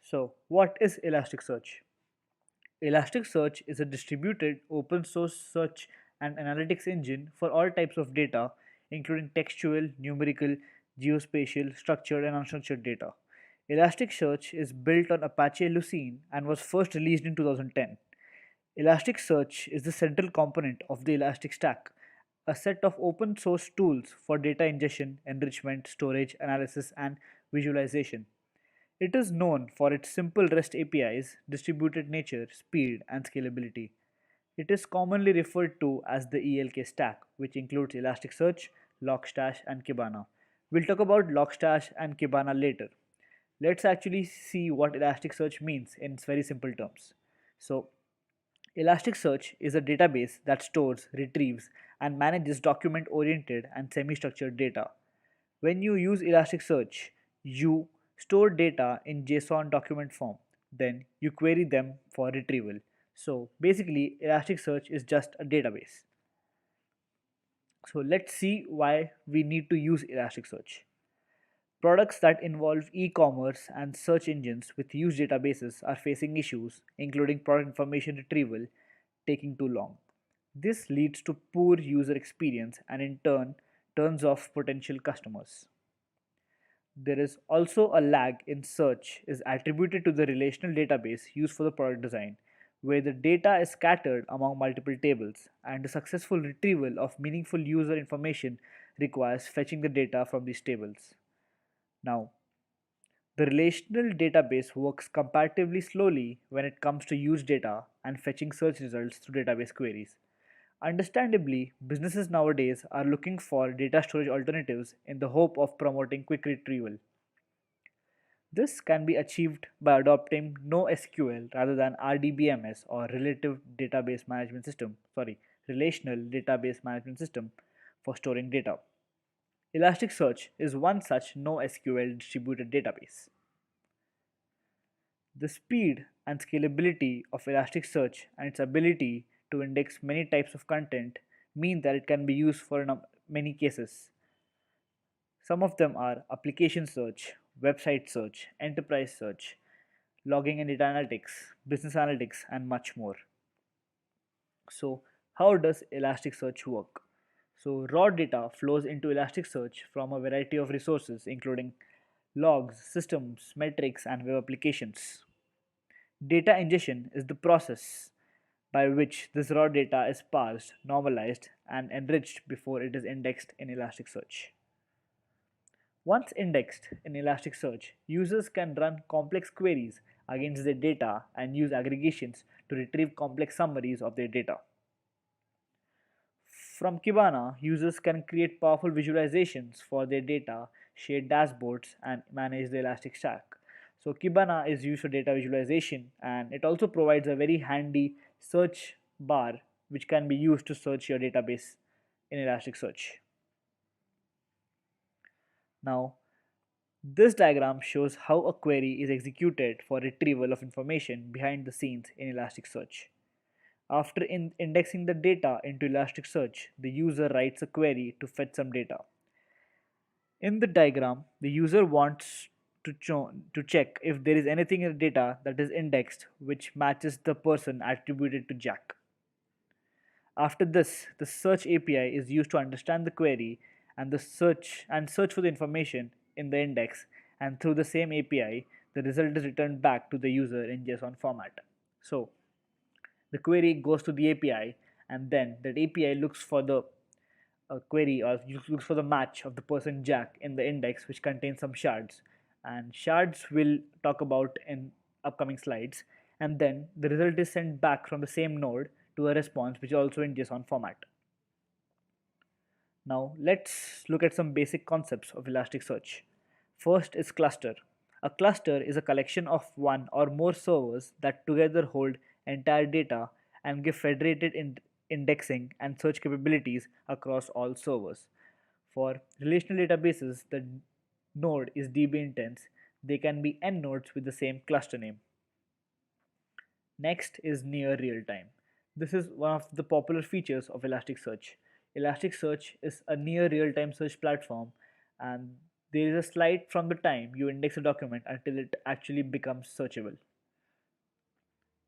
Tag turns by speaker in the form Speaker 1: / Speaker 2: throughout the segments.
Speaker 1: So, what is Elasticsearch? Elasticsearch is a distributed open source search and analytics engine for all types of data, including textual, numerical, geospatial, structured, and unstructured data. Elasticsearch is built on Apache Lucene and was first released in 2010. Elasticsearch is the central component of the Elastic Stack, a set of open source tools for data ingestion, enrichment, storage, analysis, and visualization. It is known for its simple REST APIs, distributed nature, speed, and scalability. It is commonly referred to as the ELK stack, which includes Elasticsearch, Logstash, and Kibana. We'll talk about Logstash and Kibana later. Let's actually see what Elasticsearch means in its very simple terms. So, Elasticsearch is a database that stores, retrieves, and manages document oriented and semi structured data. When you use Elasticsearch, you store data in JSON document form. Then you query them for retrieval. So basically, Elasticsearch is just a database. So let's see why we need to use Elasticsearch. Products that involve e-commerce and search engines with huge databases are facing issues, including product information retrieval taking too long. This leads to poor user experience and in turn turns off potential customers. There is also a lag in search is attributed to the relational database used for the product design, where the data is scattered among multiple tables, and the successful retrieval of meaningful user information requires fetching the data from these tables. Now, the relational database works comparatively slowly when it comes to use data and fetching search results through database queries. Understandably, businesses nowadays are looking for data storage alternatives in the hope of promoting quick retrieval. This can be achieved by adopting NoSQL rather than RDBMS or relational database management system for storing data. Elasticsearch is one such NoSQL distributed database. The speed and scalability of Elasticsearch and its ability to index many types of content mean that it can be used for many cases. Some of them are application search, website search, enterprise search, logging and data analytics, business analytics, and much more. So, how does Elasticsearch work? So, raw data flows into Elasticsearch from a variety of resources, including logs, systems, metrics, and web applications. Data ingestion is the process by which this raw data is parsed, normalized, and enriched before it is indexed in Elasticsearch. Once indexed in Elasticsearch, users can run complex queries against their data and use aggregations to retrieve complex summaries of their data. From Kibana, users can create powerful visualizations for their data, share dashboards, and manage the Elastic Stack. So, Kibana is used for data visualization and it also provides a very handy search bar which can be used to search your database in Elasticsearch. Now, this diagram shows how a query is executed for retrieval of information behind the scenes in Elasticsearch. After indexing the data into Elasticsearch, the user writes a query to fetch some data. In the diagram, the user wants to check if there is anything in the data that is indexed which matches the person attributed to Jack. After this, the search API is used to understand the query and search for the information in the index, and through the same API, the result is returned back to the user in JSON format. So, the query goes to the API, and then that API looks for the query or looks for the match of the person Jack in the index, which contains some shards. And shards we'll talk about in upcoming slides. And then the result is sent back from the same node to a response, which is also in JSON format. Now let's look at some basic concepts of Elasticsearch. First is cluster. A cluster is a collection of one or more servers that together hold entire data and give federated indexing and search capabilities across all servers. For relational databases, the node is DB intense. They can be n nodes with the same cluster name. Next is near real time. This is one of the popular features of Elasticsearch. Elasticsearch is a near real time search platform, and There is a slide from the time you index a document until it actually becomes searchable.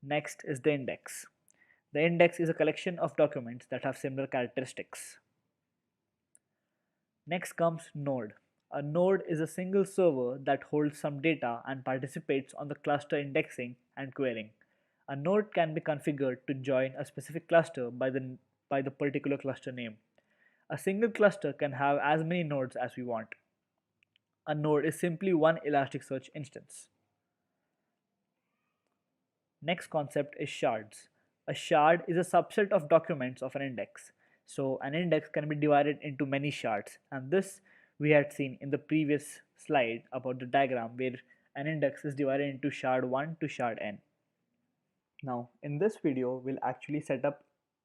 Speaker 1: Next is the index. The index is a collection of documents that have similar characteristics. Next comes node. A node is a single server that holds some data and participates on the cluster indexing and querying. A node can be configured to join a specific cluster by the particular cluster name. A single cluster can have as many nodes as we want. A node is simply one Elasticsearch instance. Next concept is shards. A shard is a subset of documents of an index. So an index can be divided into many shards, and this we had seen in the previous slide about the diagram where an index is divided into shard 1 to shard n. Now in this video we'll actually set up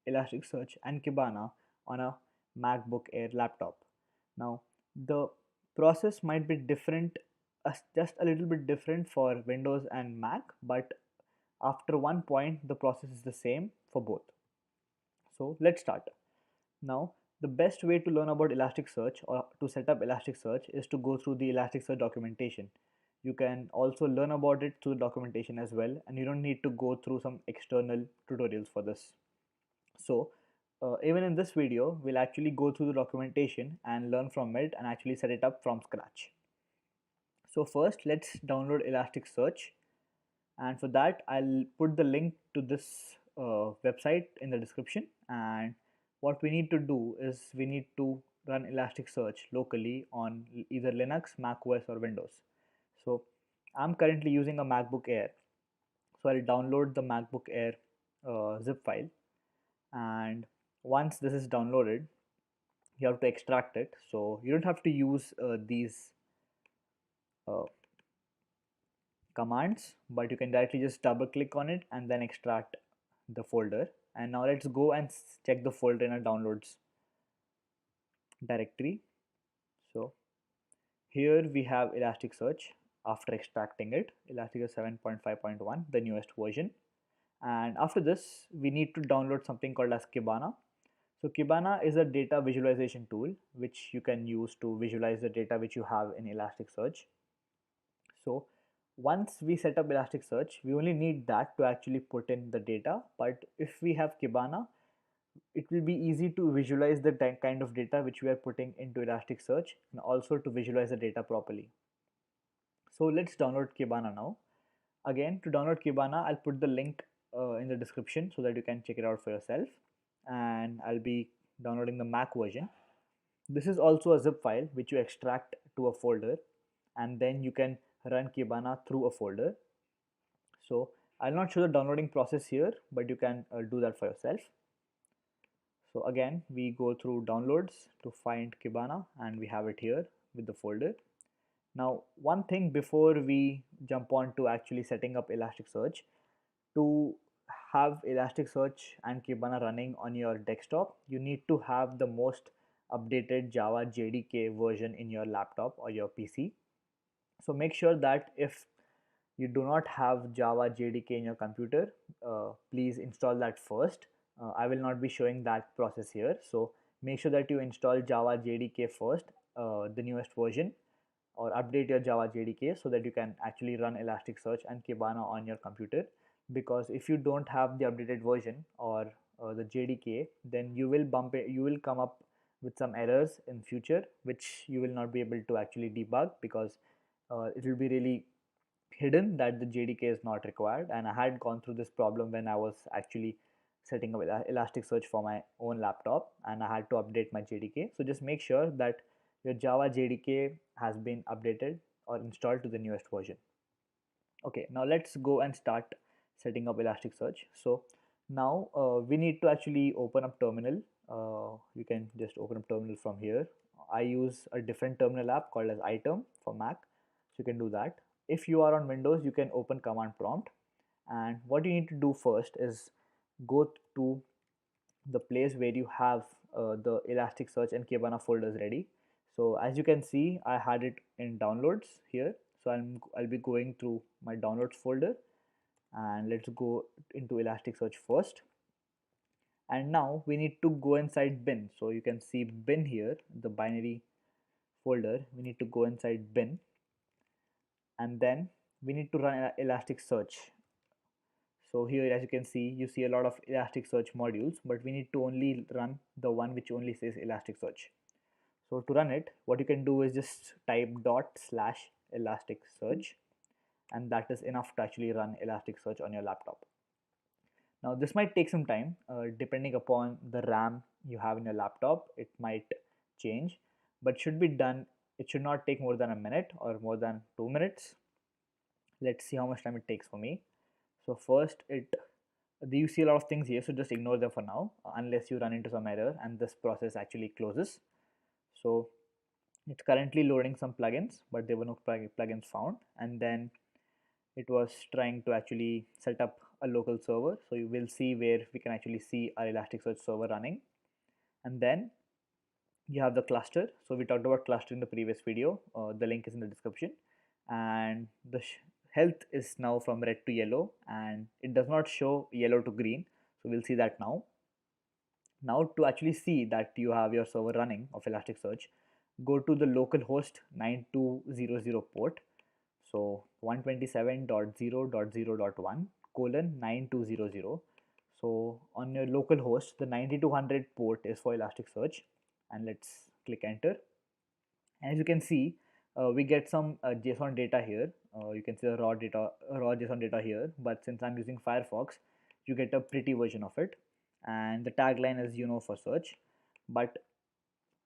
Speaker 1: Elasticsearch and Kibana on a MacBook Air laptop. Now the process might be different, just a little bit different for Windows and Mac, but after one point the process is the same for both. So let's start. Now the best way to learn about Elasticsearch or to set up Elasticsearch is to go through the Elasticsearch documentation. You can also learn about it through the documentation as well, and you don't need to go through some external tutorials for this. So even in this video we'll actually go through the documentation and learn from it and actually set it up from scratch. So first let's download Elasticsearch, and for that I'll put the link to this website in the description. And what we need to do is we need to run Elasticsearch locally on either Linux, macOS or Windows. So I'm currently using a MacBook Air, so I'll download the MacBook Air zip file, and once this is downloaded you have to extract it. So you don't have to use these uh, commands, but you can directly just double click on it and then extract the folder. And now let's go and check the folder in our downloads directory. So here we have Elasticsearch after extracting it, Elasticsearch 7.5.1, the newest version. And after this we need to download something called as Kibana. So Kibana is a data visualization tool which you can use to visualize the data which you have in Elasticsearch. So once we set up Elasticsearch, we only need that to actually put in the data. But if we have Kibana, it will be easy to visualize the kind of data which we are putting into Elasticsearch, and also to visualize the data properly. So let's download Kibana now. Again, to download Kibana, I'll put the link in the description so that you can check it out for yourself. And I'll be downloading the Mac version. This is also a zip file which you extract to a folder, and then you can run Kibana through a folder. So I'll not show the downloading process here, but you can do that for yourself. So again we go through downloads to find Kibana, and we have it here with the folder. Now one thing before we jump on to actually setting up Elasticsearch, to have Elasticsearch and Kibana running on your desktop, you need to have the most updated Java JDK version in your laptop or your PC. So make sure that if you do not have Java JDK in your computer, please install that first. I will not be showing that process here. So make sure that you install Java JDK first, the newest version, or update your Java JDK so that you can actually run Elasticsearch and Kibana on your computer. Because if you don't have the updated version or the JDK, then you will come up with some errors in future which you will not be able to actually debug, because it will be really hidden that the JDK is not required. And I had gone through this problem when I was actually setting up Elasticsearch for my own laptop, and I had to update my JDK. So just make sure that your Java JDK has been updated or installed to the newest version. Okay, now let's go and start setting up Elasticsearch. So now we need to actually open up terminal. You can just open up terminal from here. I use a different terminal app called as iTerm for Mac, so you can do that. If you are on Windows, you can open command prompt, and what you need to do first is go to the place where you have the Elasticsearch and Kibana folders ready. So as you can see, I had it in downloads here. So I'll be going through my downloads folder, and let's go into Elasticsearch first. And now we need to go inside bin. So you can see bin here, the binary folder, we need to go inside bin, and then we need to run Elasticsearch. So here, as you can see, you see a lot of Elasticsearch modules, but we need to only run the one which only says Elasticsearch. So to run it, what you can do is just type /Elasticsearch, and that is enough to actually run Elasticsearch on your laptop. Now this might take some time, depending upon the RAM you have in your laptop, it might change, but should be done. It should not take more than a minute or more than 2 minutes. Let's see how much time it takes for me. So first, you see a lot of things here, so just ignore them for now, unless you run into some error and this process actually closes. So it's currently loading some plugins, but there were no plugins found, and then it was trying to actually set up a local server. So you will see where we can actually see our Elasticsearch server running, and then you have the cluster. So we talked about cluster in the previous video. The link is in the description, and the health is now from red to yellow, and it does not show yellow to green. So we'll see that now. Now to actually see that you have your server running of Elasticsearch, go to the localhost 9200 port. So 127.0.0.1:9200. So on your local host, the 9200 port is for Elasticsearch, and let's click enter. And as you can see, we get some JSON data here. You can see the raw JSON data here. But since I'm using Firefox, you get a pretty version of it. And the tagline is for search. But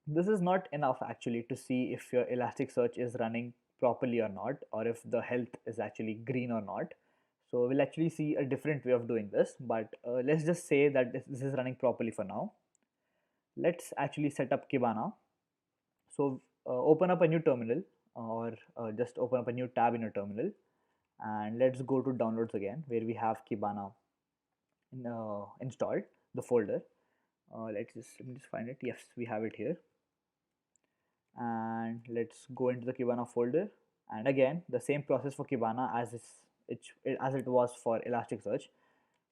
Speaker 1: this is not enough actually to see if your Elasticsearch is running properly or not, or if the health is actually green or not. So we'll actually see a different way of doing this, but let's just say that this is running properly for now. Let's actually set up Kibana. So open up a new terminal, or just open up a new tab in your terminal, and let's go to downloads again, where we have Kibana installed, the folder. Let me just find it. Yes, we have it here. And let's go into the Kibana folder, and again the same process for Kibana as it was for Elasticsearch.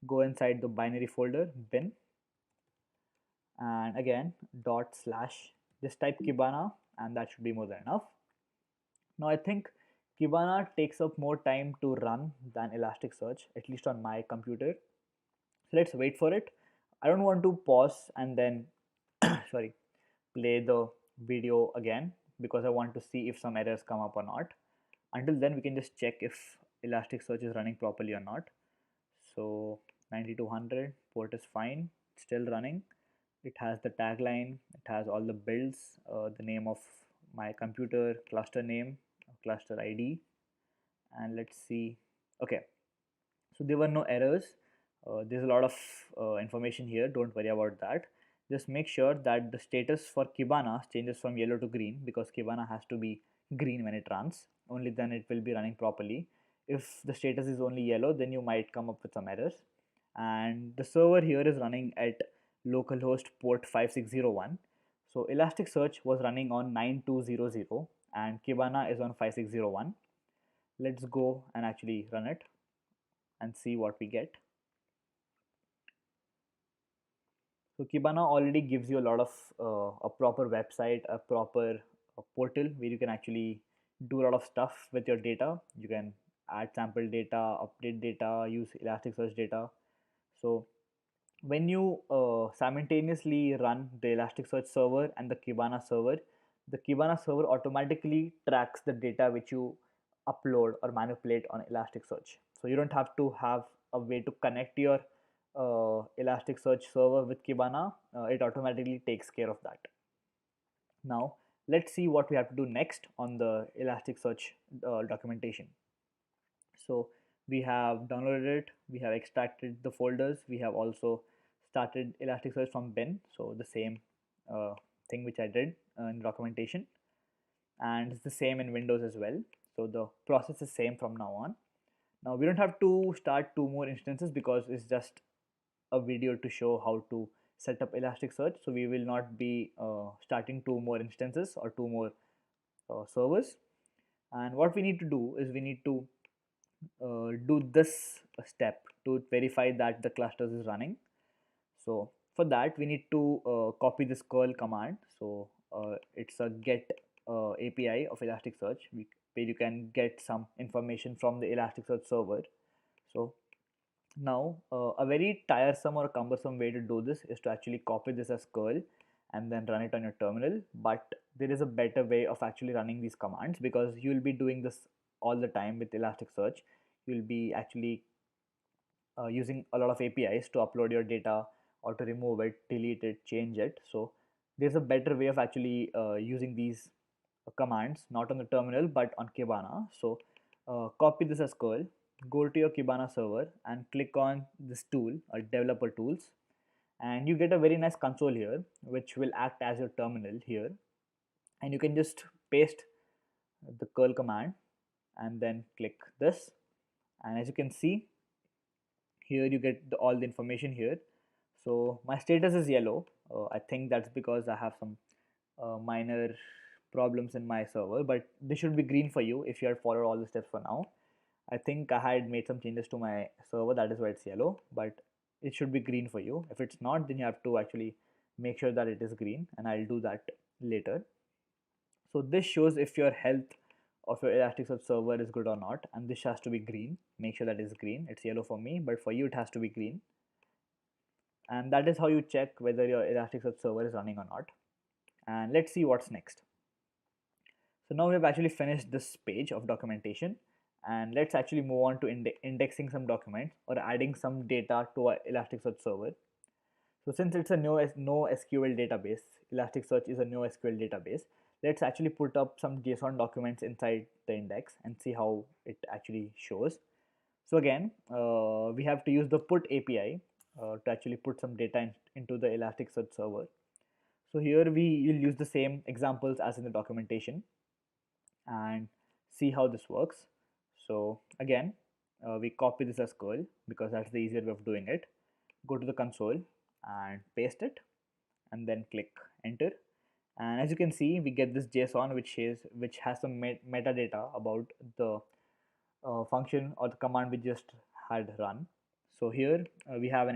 Speaker 1: Go inside the binary folder bin, and again / just type Kibana, and that should be more than enough. Now I think Kibana takes up more time to run than Elasticsearch, at least on my computer. So let's wait for it. I don't want to pause and then sorry, play the video again, because I want to see if some errors come up or not. Until then, we can just check if Elasticsearch is running properly or not. So 9200 port is fine, still running. It has the tagline, it has all the builds, the name of my computer, cluster name, cluster ID, and let's see. Okay, so there were no errors. There's a lot of information here, don't worry about that. Just make sure that the status for Kibana changes from yellow to green, because Kibana has to be green when it runs. Only then it will be running properly. If the status is only yellow, then you might come up with some errors. And the server here is running at localhost port 5601. So Elasticsearch was running on 9200 and Kibana is on 5601. Let's go and actually run it and see what we get. So Kibana already gives you a lot of a proper website, a proper portal where you can actually do a lot of stuff with your data. You can add sample data, update data, use Elasticsearch data. So when you simultaneously run the Elasticsearch server and the Kibana server automatically tracks the data which you upload or manipulate on Elasticsearch. So you don't have to have a way to connect your Elasticsearch server with Kibana. It automatically takes care of that. Now let's see what we have to do next on the Elasticsearch documentation. So we have downloaded it, we have extracted the folders, we have also started Elasticsearch from bin, so the same thing which I did in documentation, and it's the same in Windows as well. So the process is same from now on. Now we don't have to start 2 more instances because it's just a video to show how to set up Elasticsearch. So we will not be starting 2 more instances or 2 more servers. And what we need to do is we need to do this step to verify that the clusters is running. So for that we need to copy this curl command. So it's a get API of Elasticsearch, where you can get some information from the Elasticsearch server. So now, a very tiresome or cumbersome way to do this is to actually copy this as curl and then run it on your terminal. But there is a better way of actually running these commands, because you'll be doing this all the time with Elasticsearch. You'll be actually using a lot of APIs to upload your data or to remove it, delete it, change it. So there's a better way of actually using these commands, not on the terminal but on Kibana. So copy this as curl, go to your Kibana server and click on this tool or developer tools, and you get a very nice console here which will act as your terminal here, and you can just paste the curl command and then click this, and as you can see here you get all the information here. So my status is yellow. I think that's because I have some minor problems in my server, but this should be green for you if you had followed all the steps for now. I think I had made some changes to my server, that is why it's yellow, but it should be green for you. If it's not, then you have to actually make sure that it is green, and I'll do that later. So this shows if your health of your Elasticsearch server is good or not, and this has to be green. Make sure that it's green. It's yellow for me, but for you it has to be green. And that is how you check whether your Elasticsearch server is running or not. And let's see what's next. So now we have actually finished this page of documentation, and let's actually move on to indexing some documents or adding some data to our Elasticsearch server. So since it's a NoSQL database, Elasticsearch is a NoSQL database, let's actually put up some JSON documents inside the index and see how it actually shows. So again, we have to use the put API to actually put some data into the Elasticsearch server. So here we'll use the same examples as in the documentation and see how this works. So again, we copy this as curl because that's the easier way of doing it. Go to the console and paste it and then click enter, and as you can see we get this JSON which has some metadata about the function or the command we just had run. So here we have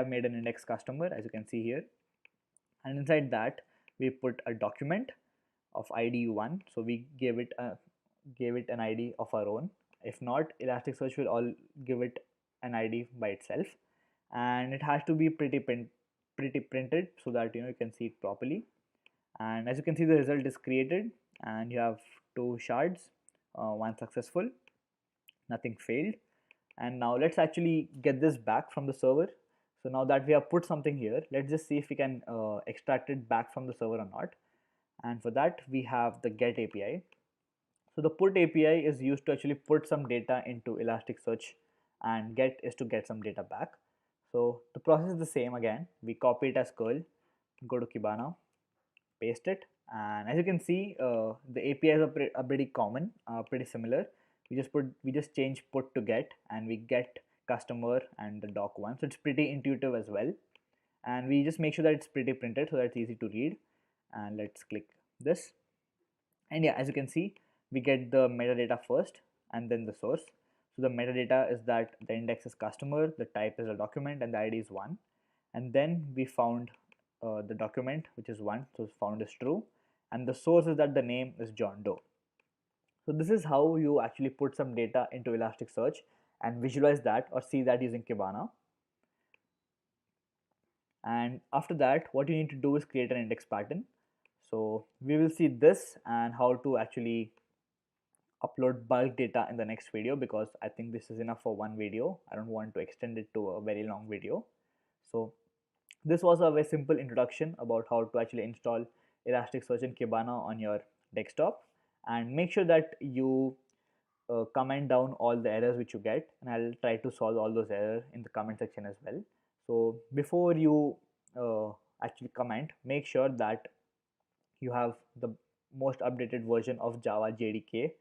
Speaker 1: made an index customer, as you can see here, and inside that we put a document of ID 1. So we gave it an ID of our own. If not, Elasticsearch will all give it an ID by itself, and it has to be pretty printed so that you can see it properly. And as you can see, the result is created, and you have 2 shards, one successful, nothing failed. And now let's actually get this back from the server. So now that we have put something here, let's just see if we can extract it back from the server or not. And for that we have the get API. So the put API is used to actually put some data into Elasticsearch, and get is to get some data back. So the process is the same again. We copy it as curl, go to Kibana, paste it, and as you can see the APIs are pretty common, pretty similar. We just change put to get, and we get customer and the doc one, so it's pretty intuitive as well. And we just make sure that it's pretty printed so that it's easy to read, and let's click this, and yeah, as you can see we get the metadata first and then the source. So the metadata is that the index is customer, the type is a document, and the ID is 1, and then we found the document which is 1, so found is true, and the source is that the name is John Doe. So this is how you actually put some data into Elasticsearch and visualize that or see that using Kibana. And after that, what you need to do is create an index pattern. So we will see this and how to actually upload bulk data in the next video, because I think this is enough for one video. I don't want to extend it to a very long video. So this was a very simple introduction about how to actually install Elasticsearch and Kibana on your desktop, and make sure that you comment down all the errors which you get, and I'll try to solve all those errors in the comment section as well. So before you actually comment, make sure that you have the most updated version of Java JDK,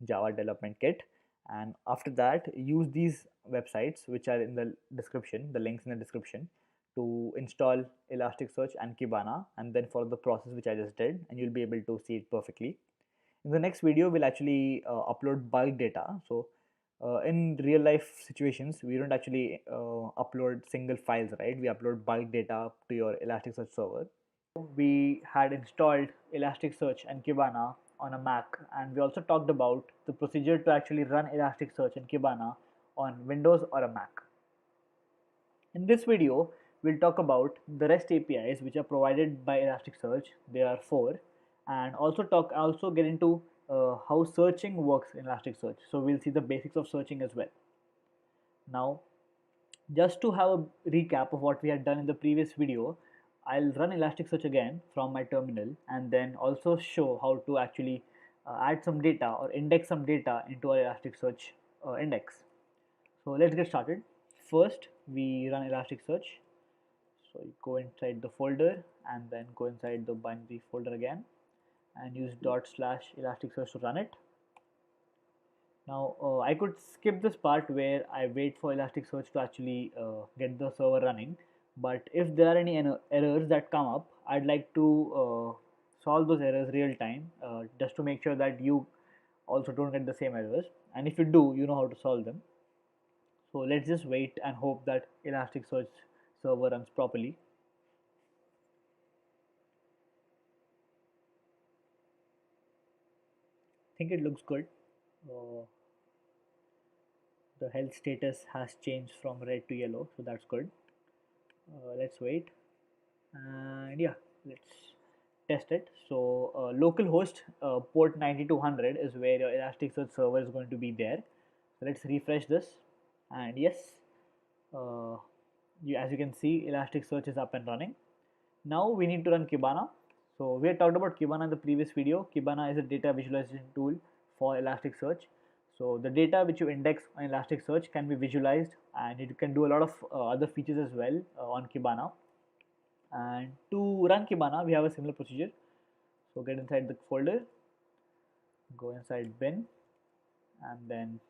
Speaker 1: Java Development Kit, and after that use these websites which are in the description, the links in the description, to install Elasticsearch and Kibana, and then follow the process which I just did, and you'll be able to see it perfectly. In the next video we'll actually upload bulk data. So in real life situations we don't actually upload single files, right? We upload bulk data to your Elasticsearch server. We had installed Elasticsearch and Kibana on a Mac, and we also talked about the procedure to actually run Elasticsearch and Kibana on Windows or a Mac. In this video, we'll talk about the REST APIs which are provided by Elasticsearch. There are four, and also get into how searching works in Elasticsearch. So we'll see the basics of searching as well. Now, just to have a recap of what we had done in the previous video, I'll run Elasticsearch again from my terminal and then also show how to actually add some data or index some data into our Elasticsearch index. So let's get started. First, we run Elasticsearch. So you go inside the folder and then go inside the binary folder again and use /Elasticsearch to run it. Now I could skip this part where I wait for Elasticsearch to actually get the server running, but if there are any errors that come up, I'd like to solve those errors real time, just to make sure that you also don't get the same errors, and if you do, you know how to solve them. So let's just wait and hope that Elasticsearch server runs properly. I think it looks good. The health status has changed from red to yellow, so that's good. Let's wait, and yeah, let's test it. So localhost port 9200 is where your Elasticsearch server is going to be there. So let's refresh this, and yes, as you can see, Elasticsearch is up and running. Now we need to run Kibana. So we had talked about Kibana in the previous video. Kibana is a data visualization tool for Elasticsearch. So the data which you index on Elasticsearch can be visualized, and you can do a lot of other features as well on Kibana. And to run Kibana, we have a similar procedure. So get inside the folder, go inside bin, and then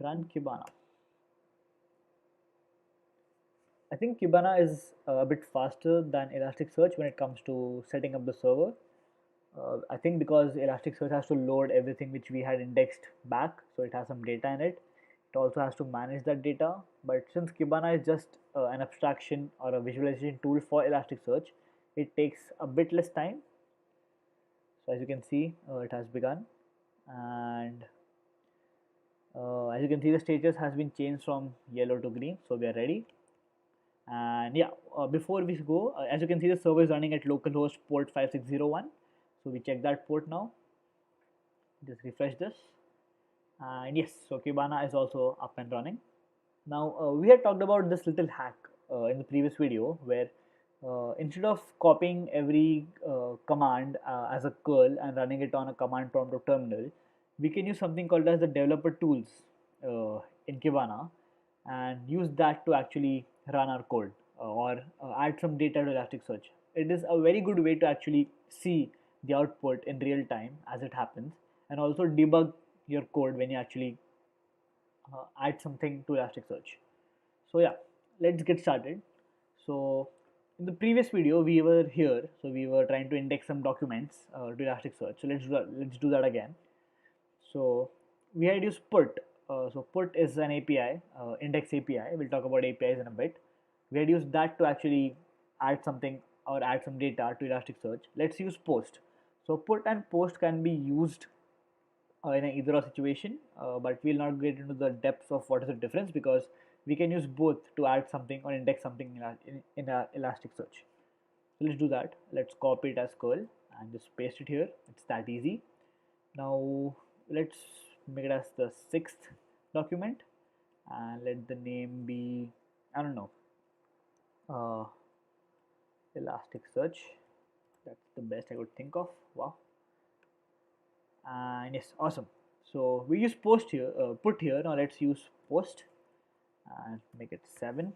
Speaker 1: run Kibana. I think Kibana is a bit faster than Elasticsearch when it comes to setting up the server. I think because Elasticsearch has to load everything which we had indexed back, so it has some data in it. It also has to manage that data, but since Kibana is just an abstraction or a visualization tool for Elasticsearch, it takes a bit less time. So as you can see, it has begun, and as you can see, the status has been changed from yellow to green, so we are ready. And yeah, before we go, as you can see, the server is running at localhost port 5601. So we check that port now. Just refresh this, and yes, so Kibana is also up and running. Now we had talked about this little hack in the previous video where instead of copying every command as a curl and running it on a command prompt or terminal, we can use something called as the developer tools in Kibana and use that to actually run our code or add some data to Elasticsearch. It is a very good way to actually see the output in real time as it happens, and also debug your code when you actually add something to Elasticsearch. So yeah, let's get started. So in the previous video we were here, so we were trying to index some documents to Elasticsearch. So let's do that again. So we had used put. So put is an API, index API. We'll talk about APIs in a bit. We had used that to actually add something or add some data to Elasticsearch. Let's use post. So put and post can be used in either or situation, but we'll not get into the depths of what is the difference because we can use both to add something or index something in Elasticsearch. So let's do that. Let's copy it as curl and just paste it here. It's that easy. Now let's make it as the sixth document and let the name be, I don't know, Elasticsearch. That's the best I could think of. Wow. And yes, awesome. So we use post here, put here. Now let's use post and make it 7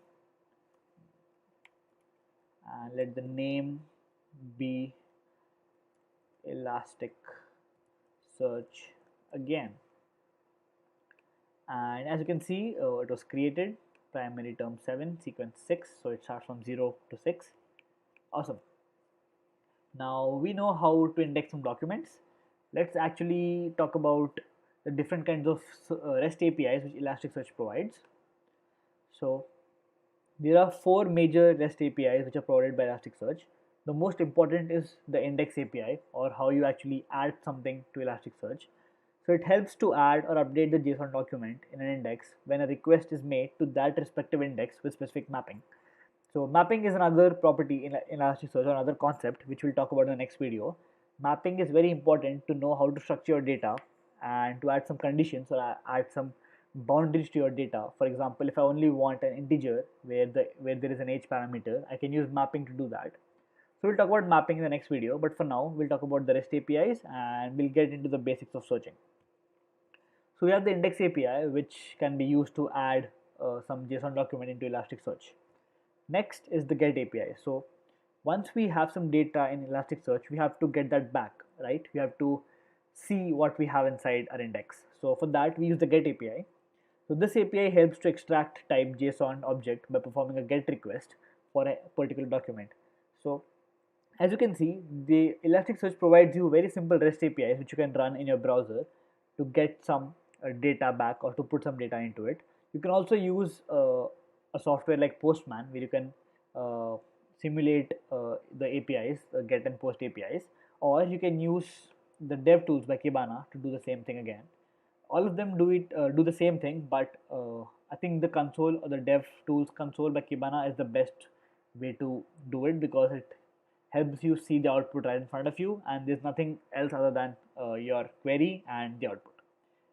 Speaker 1: and let the name be Elasticsearch again. And as you can see, it was created primary term 7, sequence 6, so it starts from 0 to 6. Awesome. Now we know how to index some documents. Let's actually talk about the different kinds of REST APIs which Elasticsearch provides. So there are 4 major REST APIs which are provided by Elasticsearch. The most important is the index API, or how you actually add something to Elasticsearch. So it helps to add or update the JSON document in an index when a request is made to that respective index with specific mapping. So mapping is another property in Elasticsearch, or another concept which we'll talk about in the next video. Mapping is very important to know how to structure your data and to add some conditions or add some boundaries to your data. For example, if I only want an integer where there is an age parameter, I can use mapping to do that. So we'll talk about mapping in the next video, but for now we'll talk about the REST APIs and we'll get into the basics of searching. So we have the index API, which can be used to add some JSON document into Elasticsearch. Next is the get API. So once we have some data in Elasticsearch, we have to get that back, right? We have to see what we have inside our index. So for that, we use the get API. So this API helps to extract type JSON object by performing a get request for a particular document. So as you can see, the Elasticsearch provides you very simple REST APIs which you can run in your browser to get some data back or to put some data into it. You can also use a software like Postman, where you can uh, simulate the APIs, get and post APIs, or you can use the dev tools by Kibana to do the same thing again. All of them do the same thing, but I think the console or the dev tools console by Kibana is the best way to do it, because it helps you see the output right in front of you, and there's nothing else other than your query and the output.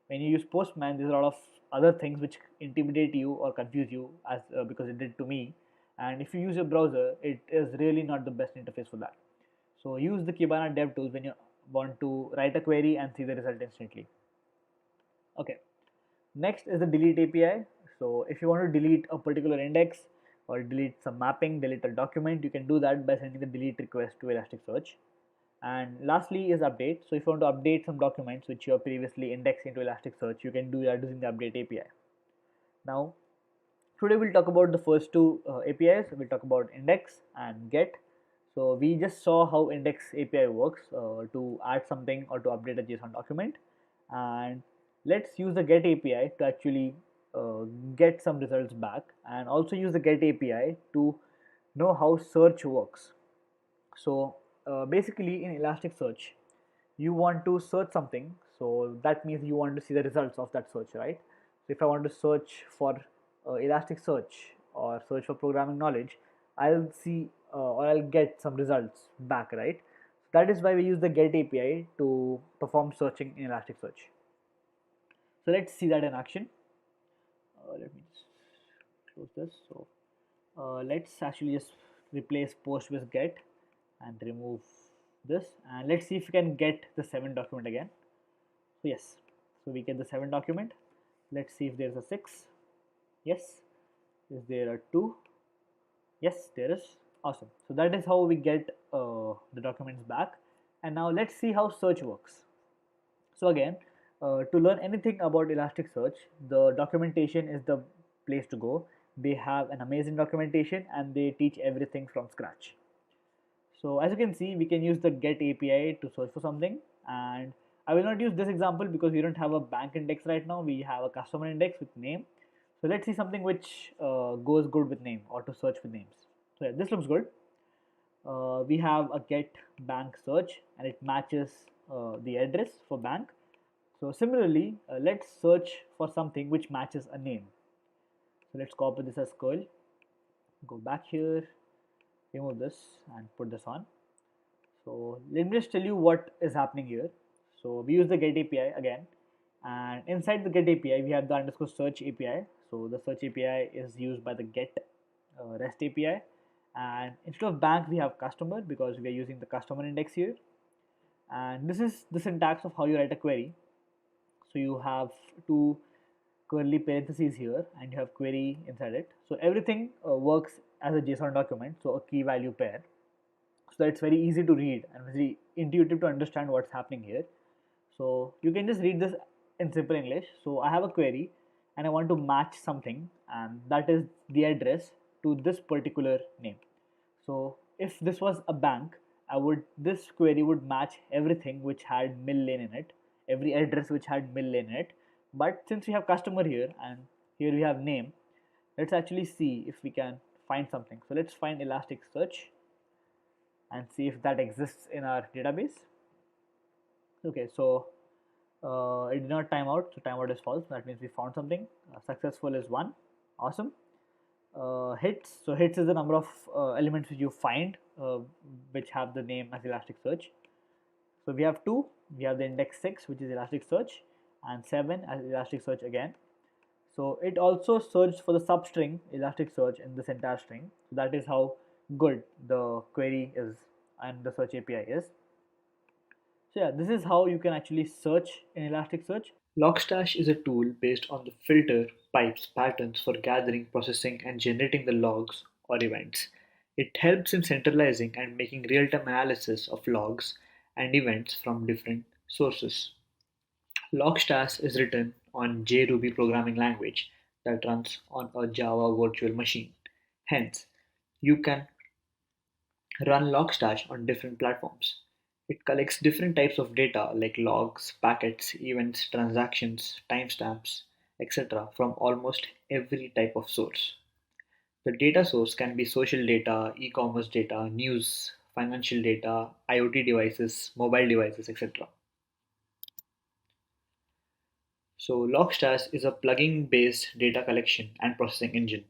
Speaker 1: When you use Postman, there's a lot of other things which intimidate you or confuse you, as because it did to me. And if you use your browser, it is really not the best interface for that. So use the Kibana dev tools when you want to write a query and see the result instantly. Okay. Next is the delete API. So if you want to delete a particular index or delete some mapping, delete a document, you can do that by sending the delete request to Elasticsearch. And lastly is update. So if you want to update some documents which you have previously indexed into Elasticsearch, you can do that using the update API. Now, today we'll talk about the first two APIs. We'll talk about index and get. So we just saw how index API works to add something or to update a JSON document. And let's use the get API to actually get some results back, and also use the get API to know how search works. So basically in Elasticsearch, you want to search something, so that means you want to see the results of that search, right? So if I want to search for Elasticsearch or search for programming knowledge, I'll see or I'll get some results back, right? So that is why we use the get API to perform searching in Elasticsearch. So let's see that in action. Let me just close this. So let's actually just replace post with get and remove this, and let's see if we can get the 7 document again. So yes, so we get the 7 document. Let's see if there's a 6. Yes. Is there a 2? Yes, there is. Awesome. So that is how we get the documents back. And now let's see how search works. So again, to learn anything about Elasticsearch, the documentation is the place to go. They have an amazing documentation and they teach everything from scratch. So as you can see, we can use the get API to search for something, and I will not use this example because we don't have a bank index right now. We have a customer index with name. So let's see something which goes good with name, or to search with names. So yeah, this looks good. We have a get bank search and it matches the address for bank. So similarly, let's search for something which matches a name. So let's copy this as curl, go back here, remove this and put this on. So let me just tell you what is happening here. So we use the get API again, and inside the get API we have the underscore search API. So the search API is used by the get REST API, and instead of bank we have customer because we are using the customer index here. And this is the syntax of how you write a query. So you have two curly parentheses here and you have query inside it. So everything works as a JSON document, so a key value pair, so that it's very easy to read and very intuitive to understand what's happening here. So you can just read this in simple English. So I have a query and I want to match something, and that is the address to this particular name. So if this was a bank, this query would match everything which had mill lane in it, every address which had mill lane in it. But since we have customer here and here we have name, let's actually see if we can find something. So let's find Elasticsearch. and see if that exists in our database. Okay, so it did not time out, so timeout is false. That means we found something. Successful is 1. Awesome. Hits. So hits is the number of elements which you find which have the name as Elasticsearch. So we have 2. We have the index 6, which is Elasticsearch, and 7 as Elasticsearch again. So it also searched for the substring Elasticsearch in this entire string. So that is how good the query is and the search API is. So yeah, this is how you can actually search in Elasticsearch.
Speaker 2: Logstash is a tool based on the filter pipes patterns for gathering, processing, and generating the logs or events. It helps in centralizing and making real time analysis of logs and events from different sources. Logstash is written on JRuby programming language that runs on a Java virtual machine. Hence, you can run Logstash on different platforms. It collects different types of data like logs, packets, events, transactions, timestamps, etc. from almost every type of source. The data source can be social data, e commerce data, news, financial data, IoT devices, mobile devices, etc. So, Logstash is a plugin based data collection and processing engine.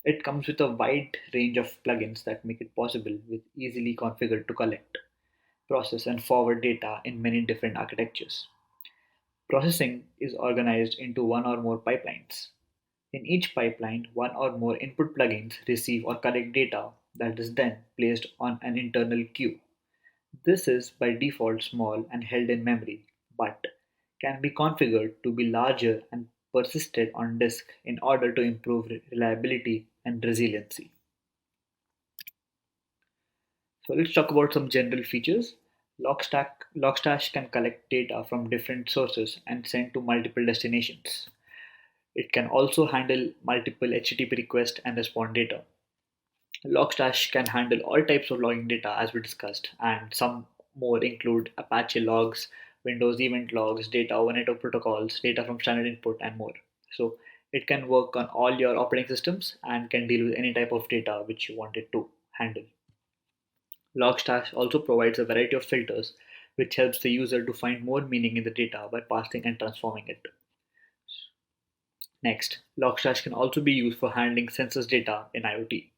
Speaker 2: It comes with a wide range of plugins that make it possible with easily configured to collect, process, and forward data in many different architectures. Processing is organized into one or more pipelines. In each pipeline, one or more input plugins receive or collect data that is then placed on an internal queue. This is by default small and held in memory, but can be configured to be larger and persisted on disk in order to improve reliability and resiliency. So let's talk about some general features. Logstash can collect data from different sources and send to multiple destinations. It can also handle multiple HTTP request and respond data. Logstash can handle all types of logging data as we discussed, and some more include Apache logs, Windows event logs, data over network protocols, data from standard input, and more. So it can work on all your operating systems and can deal with any type of data which you want it to handle. Logstash also provides a variety of filters which helps the user to find more meaning in the data by parsing and transforming it. Next, Logstash can also be used for handling census data in IoT.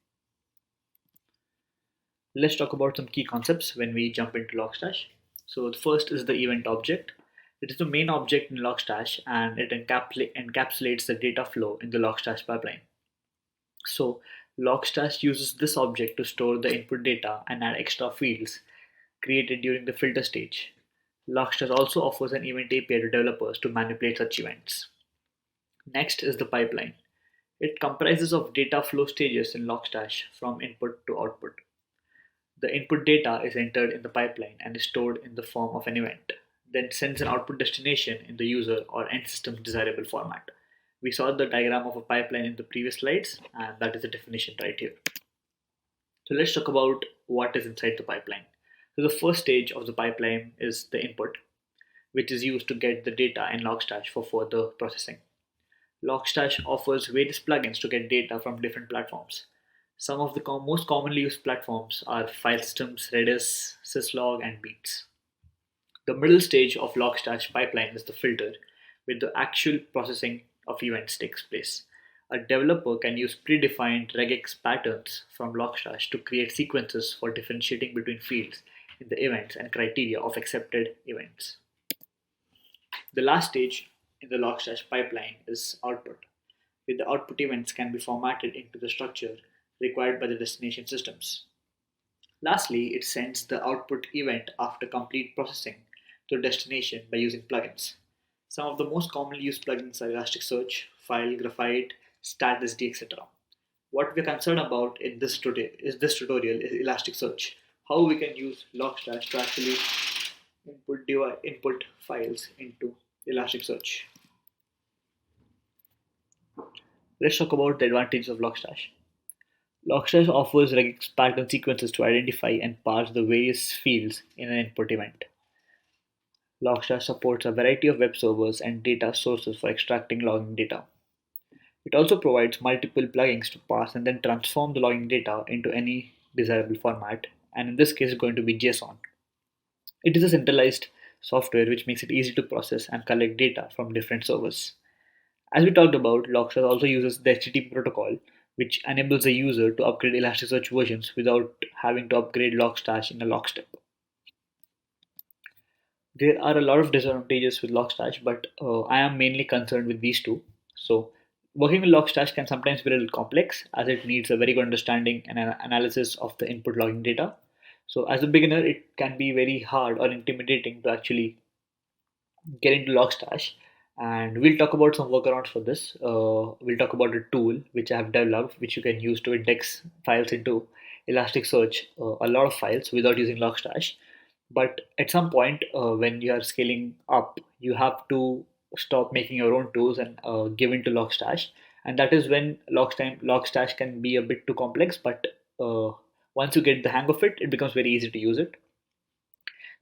Speaker 2: Let's talk about some key concepts when we jump into Logstash. So the first is the event object. It is the main object in Logstash and it encapsulates the data flow in the Logstash pipeline. So Logstash uses this object to store the input data and add extra fields created during the filter stage. Logstash also offers an event API to developers to manipulate such events. Next is the pipeline. It comprises of data flow stages in Logstash from input to output. The input data is entered in the pipeline and is stored in the form of an event, then sends an output destination in the user or end system's desirable format. We saw the diagram of a pipeline in the previous slides, and that is the definition right here. So let's talk about what is inside the pipeline. So the first stage of the pipeline is the input, which is used to get the data in Logstash for further processing. Logstash offers various plugins to get data from different platforms. Some of the most commonly used platforms are file systems, Redis, Syslog, and Beats. The middle stage of Logstash pipeline is the filter, where the actual processing of events takes place. A developer can use predefined regex patterns from Logstash to create sequences for differentiating between fields in the events and criteria of accepted events. The last stage in the Logstash pipeline is output, where the output events can be formatted into the structure required by the destination systems. Lastly, it sends the output event after complete processing to the destination by using plugins. Some of the most commonly used plugins are Elasticsearch, File, Graphite, StatSD, etc. What we're concerned about in this tutorial is Elasticsearch, how we can use Logstash to actually input files into Elasticsearch. Let's talk about the advantages of Logstash. Logstash offers regex pattern sequences to identify and parse the various fields in an input event. Logstash supports a variety of web servers and data sources for extracting logging data. It also provides multiple plugins to parse and then transform the logging data into any desirable format and in this case, it's going to be JSON. It is a centralized software which makes it easy to process and collect data from different servers. As we talked about, Logstash also uses the HTTP protocol, which enables the user to upgrade Elasticsearch versions without having to upgrade Logstash in a lockstep. There are a lot of disadvantages with Logstash, but I am mainly concerned with these two. So, working with Logstash can sometimes be a little complex as it needs a very good understanding and analysis of the input logging data. So, as a beginner, it can be very hard or intimidating to actually get into Logstash. And we'll talk about some workarounds for this. We'll talk about a tool which I have developed, which you can use to index files into Elasticsearch, a lot of files without using Logstash. But at some point, when you are scaling up, you have to stop making your own tools and give into Logstash. And that is when Logstash can be a bit too complex, but once you get the hang of it, it becomes very easy to use it.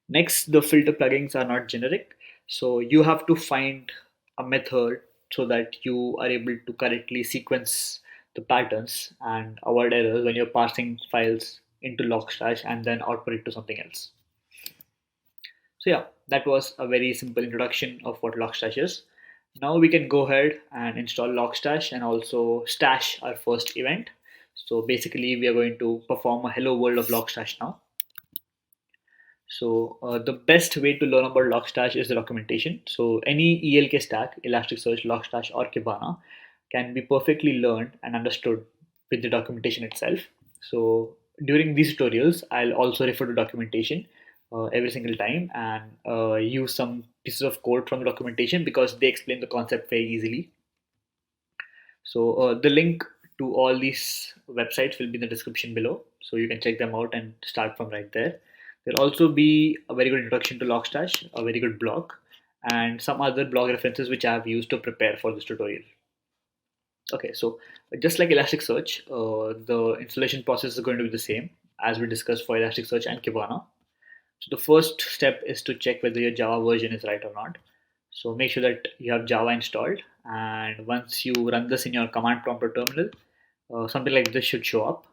Speaker 2: Next, the filter plugins are not generic, so you have to find a method so that you are able to correctly sequence the patterns and avoid errors when you're parsing files into Logstash and then output it to something else. So yeah, that was a very simple introduction of what Logstash is. Now we can go ahead and install Logstash and also stash our first event. So basically, we are going to perform a hello world of Logstash now. So the best way to learn about Logstash is the documentation. So any ELK stack, Elasticsearch, Logstash, or Kibana, can be perfectly learned and understood with the documentation itself. So during these tutorials, I'll also refer to documentation every single time and use some pieces of code from the documentation because they explain the concept very easily. So the link to all these websites will be in the description below, so you can check them out and start from right there. There'll also be a very good introduction to Logstash, a very good blog, and some other blog references which I have used to prepare for this tutorial. Okay, so just like Elasticsearch, the installation process is going to be the same as we discussed for Elasticsearch and Kibana. So the first step is to check whether your Java version is right or not. So make sure that you have Java installed, and once you run this in your command prompt or terminal, something like this should show up.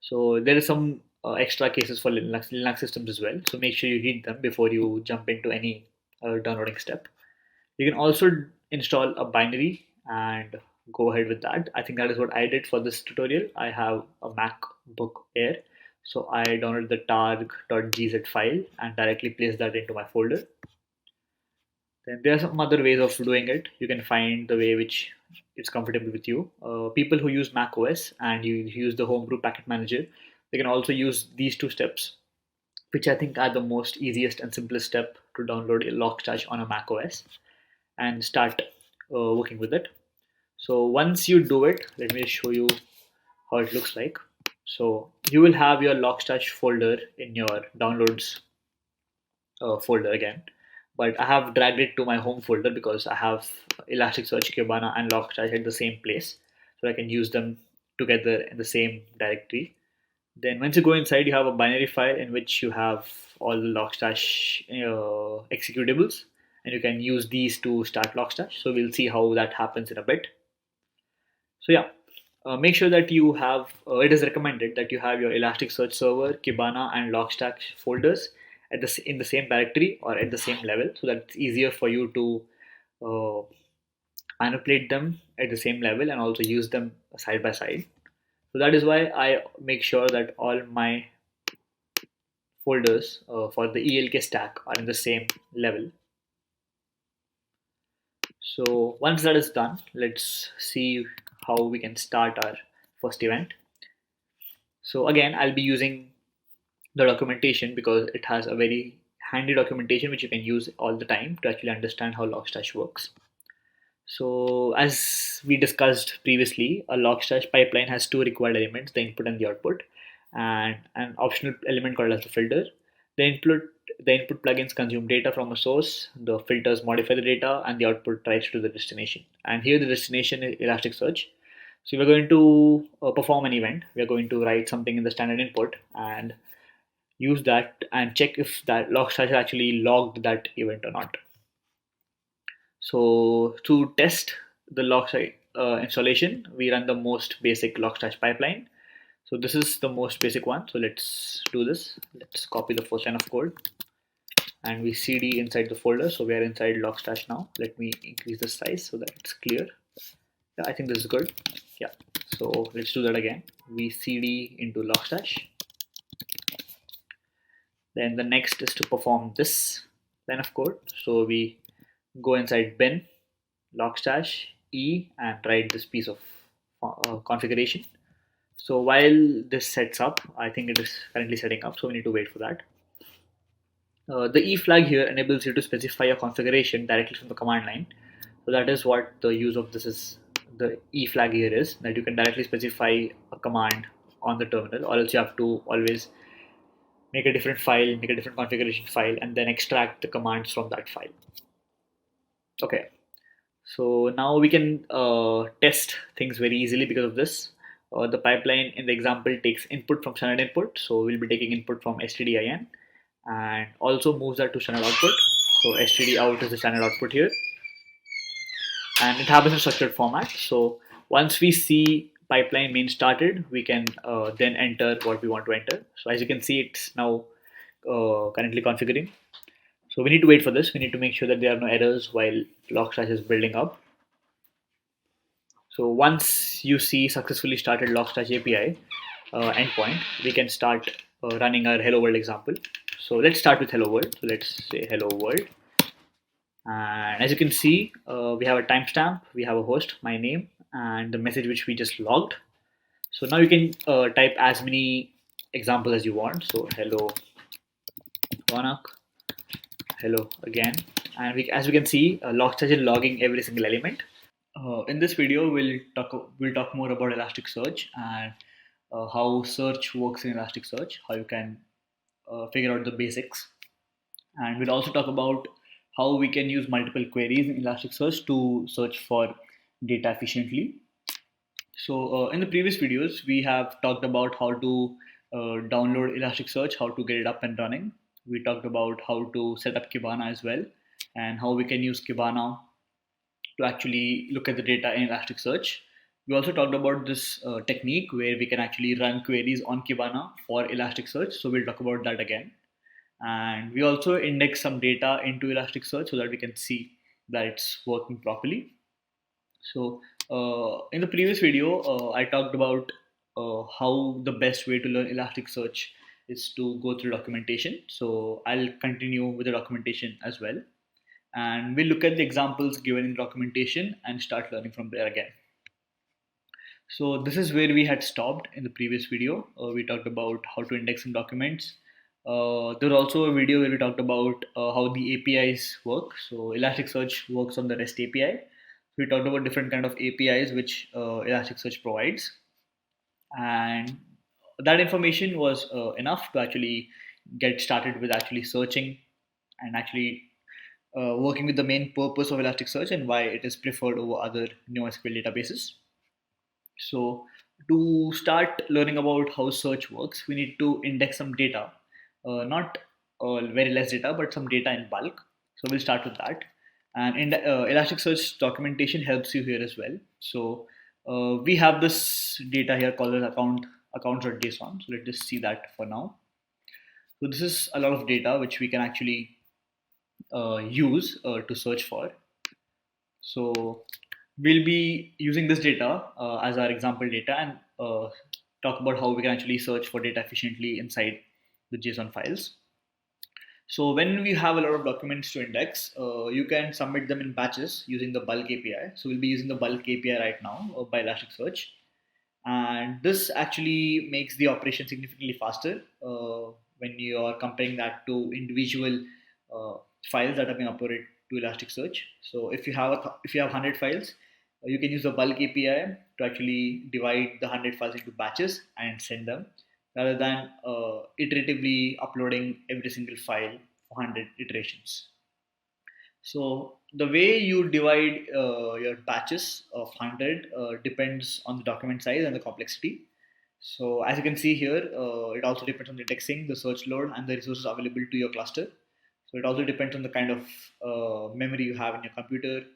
Speaker 2: So there is some extra cases for Linux systems as well. So make sure you read them before you jump into any downloading step. You can also install a binary and go ahead with that. I think that is what I did for this tutorial. I have a MacBook Air. So I downloaded the targ.gz file and directly placed that into my folder. Then there are some other ways of doing it. You can find the way which is comfortable with you. People who use macOS and you use the homebrew packet manager, they can also use these two steps, which I think are the most easiest and simplest step to download a Logstash on a macOS and start working with it. So once you do it, let me show you how it looks like. So you will have your Logstash folder in your downloads folder again, but I have dragged it to my home folder because I have Elasticsearch, Kibana, and Logstash at the same place, so I can use them together in the same directory. Then once you go inside, you have a binary file in which you have all the Logstash executables, and you can use these to start Logstash. So we'll see how that happens in a bit. So yeah, make sure that you have. It is recommended that you have your Elasticsearch server, Kibana, and Logstash folders in the same directory or at the same level, so that it's easier for you to uh, manipulate them at the same level and also use them side by side. So that is why I make sure that all my folders for the ELK stack are in the same level. So once that is done, let's see how we can start our first event. So again, I'll be using the documentation because it has a very handy documentation which you can use all the time to actually understand how Logstash works. So as we discussed previously, a Logstash pipeline has two required elements, the input and the output, and an optional element called as the filter. The input the input plugins consume data from a source, the filters modify the data, and the output tries to the destination. And here the destination is Elasticsearch. So we're going to perform an event. We're going to write something in the standard input and use that and check if that Logstash actually logged that event or not. So to test the Logstash installation, we run the most basic Logstash pipeline. So this is the most basic one. So let's do this. Let's copy the first line of code and we cd inside the folder. So we are inside Logstash now. Let me increase the size so that it's clear. Yeah, I think this is good. Yeah. So let's do that again. We cd into Logstash. Then the next is to perform this line of code. So we go inside bin Logstash e and write this piece of configuration. So while this sets up, I think it is currently setting up, so we need to wait for that. The E flag here enables you to specify a configuration directly from the command line. So that is what the use of this is. The E flag here is that you can directly specify a command on the terminal, or else you have to always make a different file, make a different configuration file, and then extract the commands from that file. Okay, so now we can test things very easily because of this. The pipeline in the example takes input from standard input, so we'll be taking input from stdin and also moves that to standard output. So std out is the standard output here, and it happens in structured format. So once we see pipeline main started, we can then enter what we want to enter. So as you can see, it's now currently configuring. So we need to wait for this. We need to make sure that there are no errors while Logstash is building up. So once you see successfully started Logstash API endpoint, we can start running our hello world example. So let's start with hello world. So let's say hello world. And as you can see, we have a timestamp, we have a host, my name, and the message which we just logged. So now you can type as many examples as you want. So hello Ronak, hello again. And as we can see, Logstash is logging every single element. In this video, we'll talk more about Elasticsearch and how search works in Elasticsearch, how you can figure out the basics, and we'll also talk about how we can use multiple queries in Elasticsearch to search for data efficiently. So in the previous videos, we have talked about how to download Elasticsearch, how to get it up and running. We talked about how to set up Kibana as well, and how we can use Kibana to actually look at the data in Elasticsearch. We also talked about this technique where we can actually run queries on Kibana for Elasticsearch. So we'll talk about that again. And we also index some data into Elasticsearch so that we can see that it's working properly. So in the previous video, I talked about how the best way to learn Elasticsearch is to go through documentation. So I'll continue with the documentation as well, and we'll look at the examples given in documentation and start learning from there again. So this is where we had stopped in the previous video. We talked about how to index some documents. There was also a video where we talked about how the APIs work. So Elasticsearch works on the REST API. We talked about different kind of APIs which Elasticsearch provides, and that information was enough to actually get started with actually searching and actually working with the main purpose of Elasticsearch and why it is preferred over other NoSQL databases. So, to start learning about how search works, we need to index some data, not very less data, but some data in bulk. So, we'll start with that. And in Elasticsearch documentation helps you here as well. So, we have this data here called as accounts.json. So, let's just see that for now. So, this is a lot of data which we can actually use to search for. So we'll be using this data as our example data and talk about how we can actually search for data efficiently inside the JSON files. So when we have a lot of documents to index, you can submit them in batches using the bulk API. So we'll be using the bulk API right now by Elasticsearch, and this actually makes the operation significantly faster when you are comparing that to individual uh, files that are being uploaded to Elasticsearch. So if you have 100 files, you can use the bulk API to actually divide the 100 files into batches and send them, rather than iteratively uploading every single file for 100 iterations. So the way you divide your batches of 100 depends on the document size and the complexity. So as you can see here, it also depends on the indexing, the search load, and the resources available to your cluster. So it also depends on the kind of memory you have in your computer.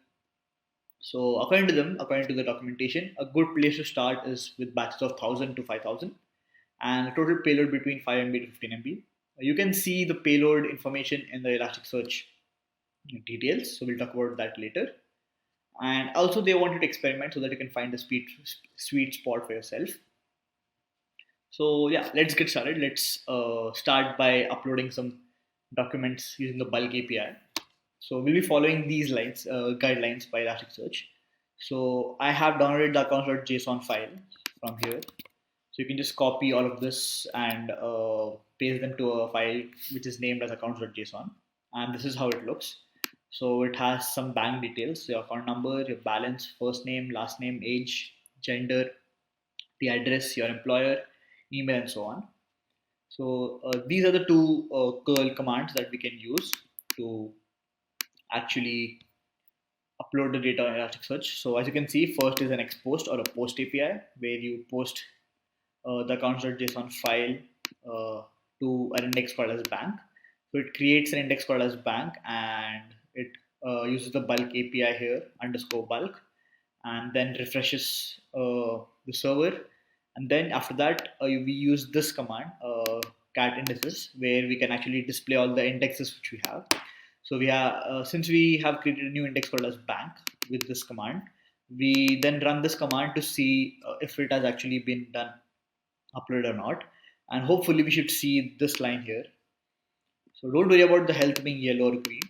Speaker 2: So according to the documentation, a good place to start is with batches of 1,000 to 5,000. and a total payload between 5 MB to 15 MB. You can see the payload information in the Elasticsearch details, so we'll talk about that later. And also, they want you to experiment so that you can find the sweet spot for yourself. So yeah, let's get started. Let's start by uploading some documents using the bulk API. So we'll be following these lines, guidelines by Elasticsearch. So I have downloaded the accounts.json file from here. So you can just copy all of this and paste them to a file which is named as accounts.json. And this is how it looks. So it has some bank details, your account number, your balance, first name, last name, age, gender, the address, your employer, email, and so on. So these are the two curl commands that we can use to actually upload the data on Elasticsearch. So as you can see, first is an expost or a post API where you post the accounts.json file uh, to an index called as bank. So it creates an index called as bank and it uses the bulk API here underscore bulk and then refreshes the server. And then after that, we use this command cat indices where we can actually display all the indexes which we have. So we have since we have created a new index called as bank with this command, we then run this command to see if it has actually been done uploaded or not. And hopefully we should see this line here. So don't worry about the health being yellow or green.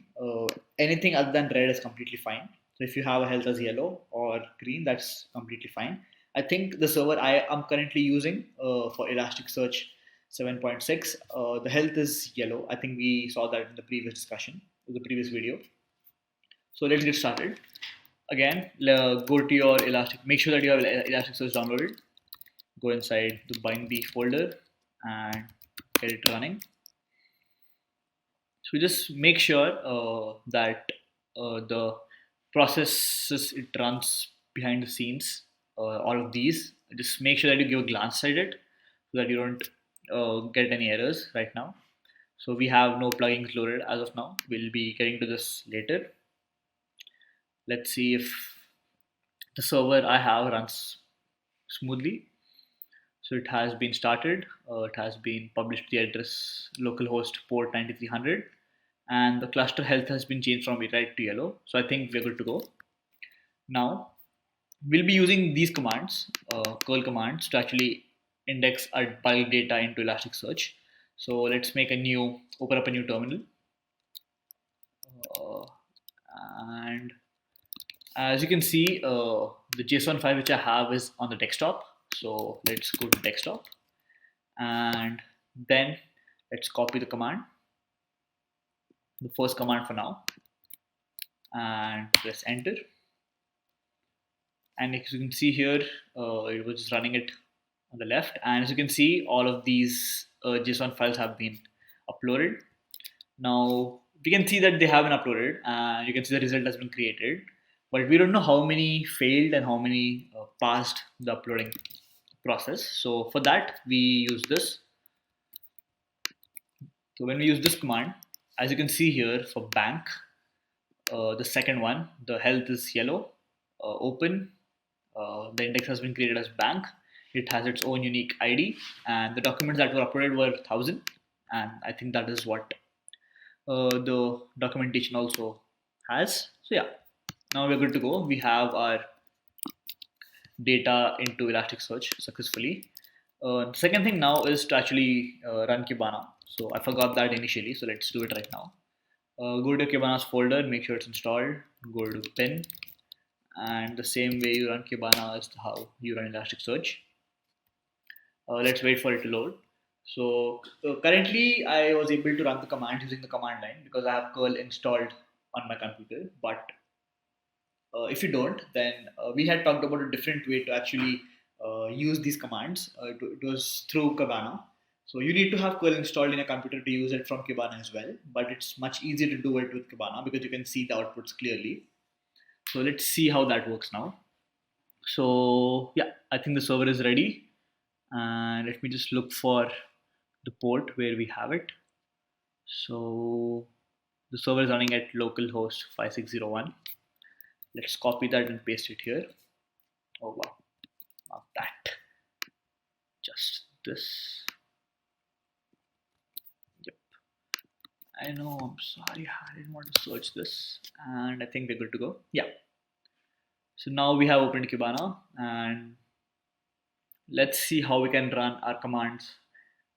Speaker 2: Anything other than red is completely fine. So if you have a health as yellow or green, that's completely fine. I think the server I am currently using for Elasticsearch 7.6, the health is yellow. I think we saw that in the previous discussion, the previous video. So let's get started. Again, go to your Elastic. Make sure that you have Elasticsearch downloaded. Go inside the binary folder and get it running. So just make sure that the processes it runs behind the scenes, all of these. Just make sure that you give a glance at it so that you don't get any errors right now. So we have no plugins loaded as of now. We'll be getting to this later. Let's see if the server I have runs smoothly. So it has been started. It has been published to the address localhost port 9300, and the cluster health has been changed from red to yellow. So I think we're good to go. Now we'll be using these commands, curl commands, to actually index our bulk data into Elasticsearch. So let's open up a new terminal, uh, and as you can see, the JSON file which I have is on the desktop. So let's go to desktop and then let's copy the command, the first command for now, and press enter. And as you can see here, it was just running it on the left. And as you can see, all of these JSON files have been uploaded. Now we can see that they have been uploaded, and you can see the result has been created. But we don't know how many failed and how many passed the uploading process. So for that, we use this. So when we use this command, as you can see here for bank, the second one, the health is yellow, open. The index has been created as bank. It has its own unique ID, and the documents that were uploaded were 1,000. And I think that is what the documentation also has. So yeah, now we're good to go. We have our data into Elasticsearch successfully. The second thing now is to actually run Kibana. So I forgot that initially, so let's do it right now. Go to Kibana's folder, make sure it's installed. Go to pin, and the same way you run Kibana is how you run Elasticsearch. Let's wait for it to load. So currently, I was able to run the command using the command line because I have curl installed on my computer. But if you don't, then we had talked about a different way to actually use these commands. It was through Kibana. So you need to have curl installed in a computer to use it from Kibana as well. But it's much easier to do it with Kibana because you can see the outputs clearly. So let's see how that works now. So yeah, I think the server is ready. And let me just look for the port where we have it. So the server is running at localhost 5601. Let's copy that and paste it here. Oh wow, not that, just this. Yep. I know, I'm sorry, I didn't want to search this, and I think we're good to go. Yeah. So now we have opened Kibana, and let's see how we can run our commands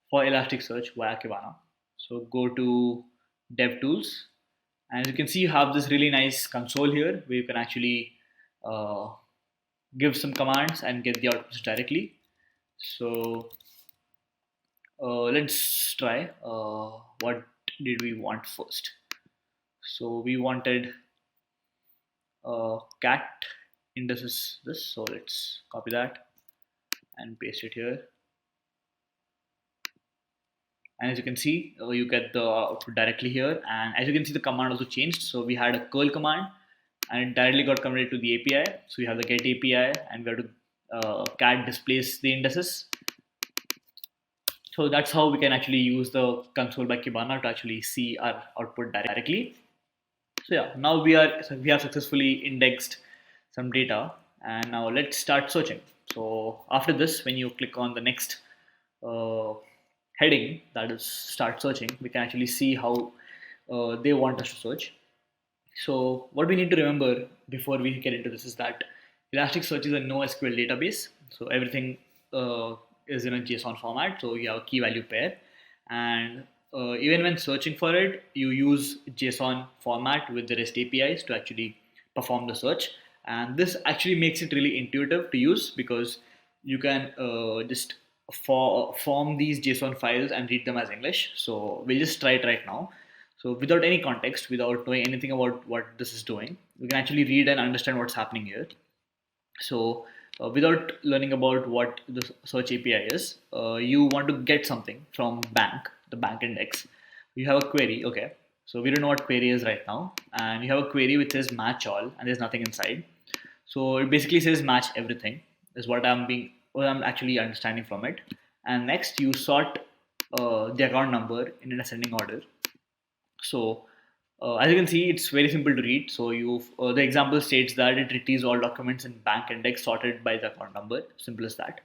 Speaker 2: for Elasticsearch via Kibana. So go to DevTools, and as you can see, you have this really nice console here where you can actually uh, give some commands and get the outputs directly. So let's try. What did we want first? So we wanted cat indices this. So let's copy that and paste it here. And as you can see, you get the output directly here. And as you can see, the command also changed. So we had a curl command and it directly got converted to the API. So we have the get API and we have to cat displace the indices. So that's how we can actually use the console by Kibana to actually see our output directly. So yeah, now we have successfully indexed some data, and now let's start searching. So after this, when you click on the next uh, heading, that is start searching, we can actually see how they want us to search. So what we need to remember before we get into this is that Elasticsearch is a NoSQL database. So everything is in a JSON format. So you have a key value pair, and even when searching for it, you use JSON format with the REST APIs to actually perform the search. And this actually makes it really intuitive to use because you can just form these JSON files and read them as English. So we'll just try it right now. So without any context, without knowing anything about what this is doing, we can actually read and understand what's happening here. So without learning about what the search API is, you want to get something from bank, the bank index. You have a query, okay. So we don't know what query is right now. And you have a query which says match all and there's nothing inside. So it basically says match everything is what I'm actually understanding from it. And next you sort the account number in an ascending order. So as you can see, it's very simple to read. So you the example states that it retrieves all documents in bank index sorted by the account number. Simple as that,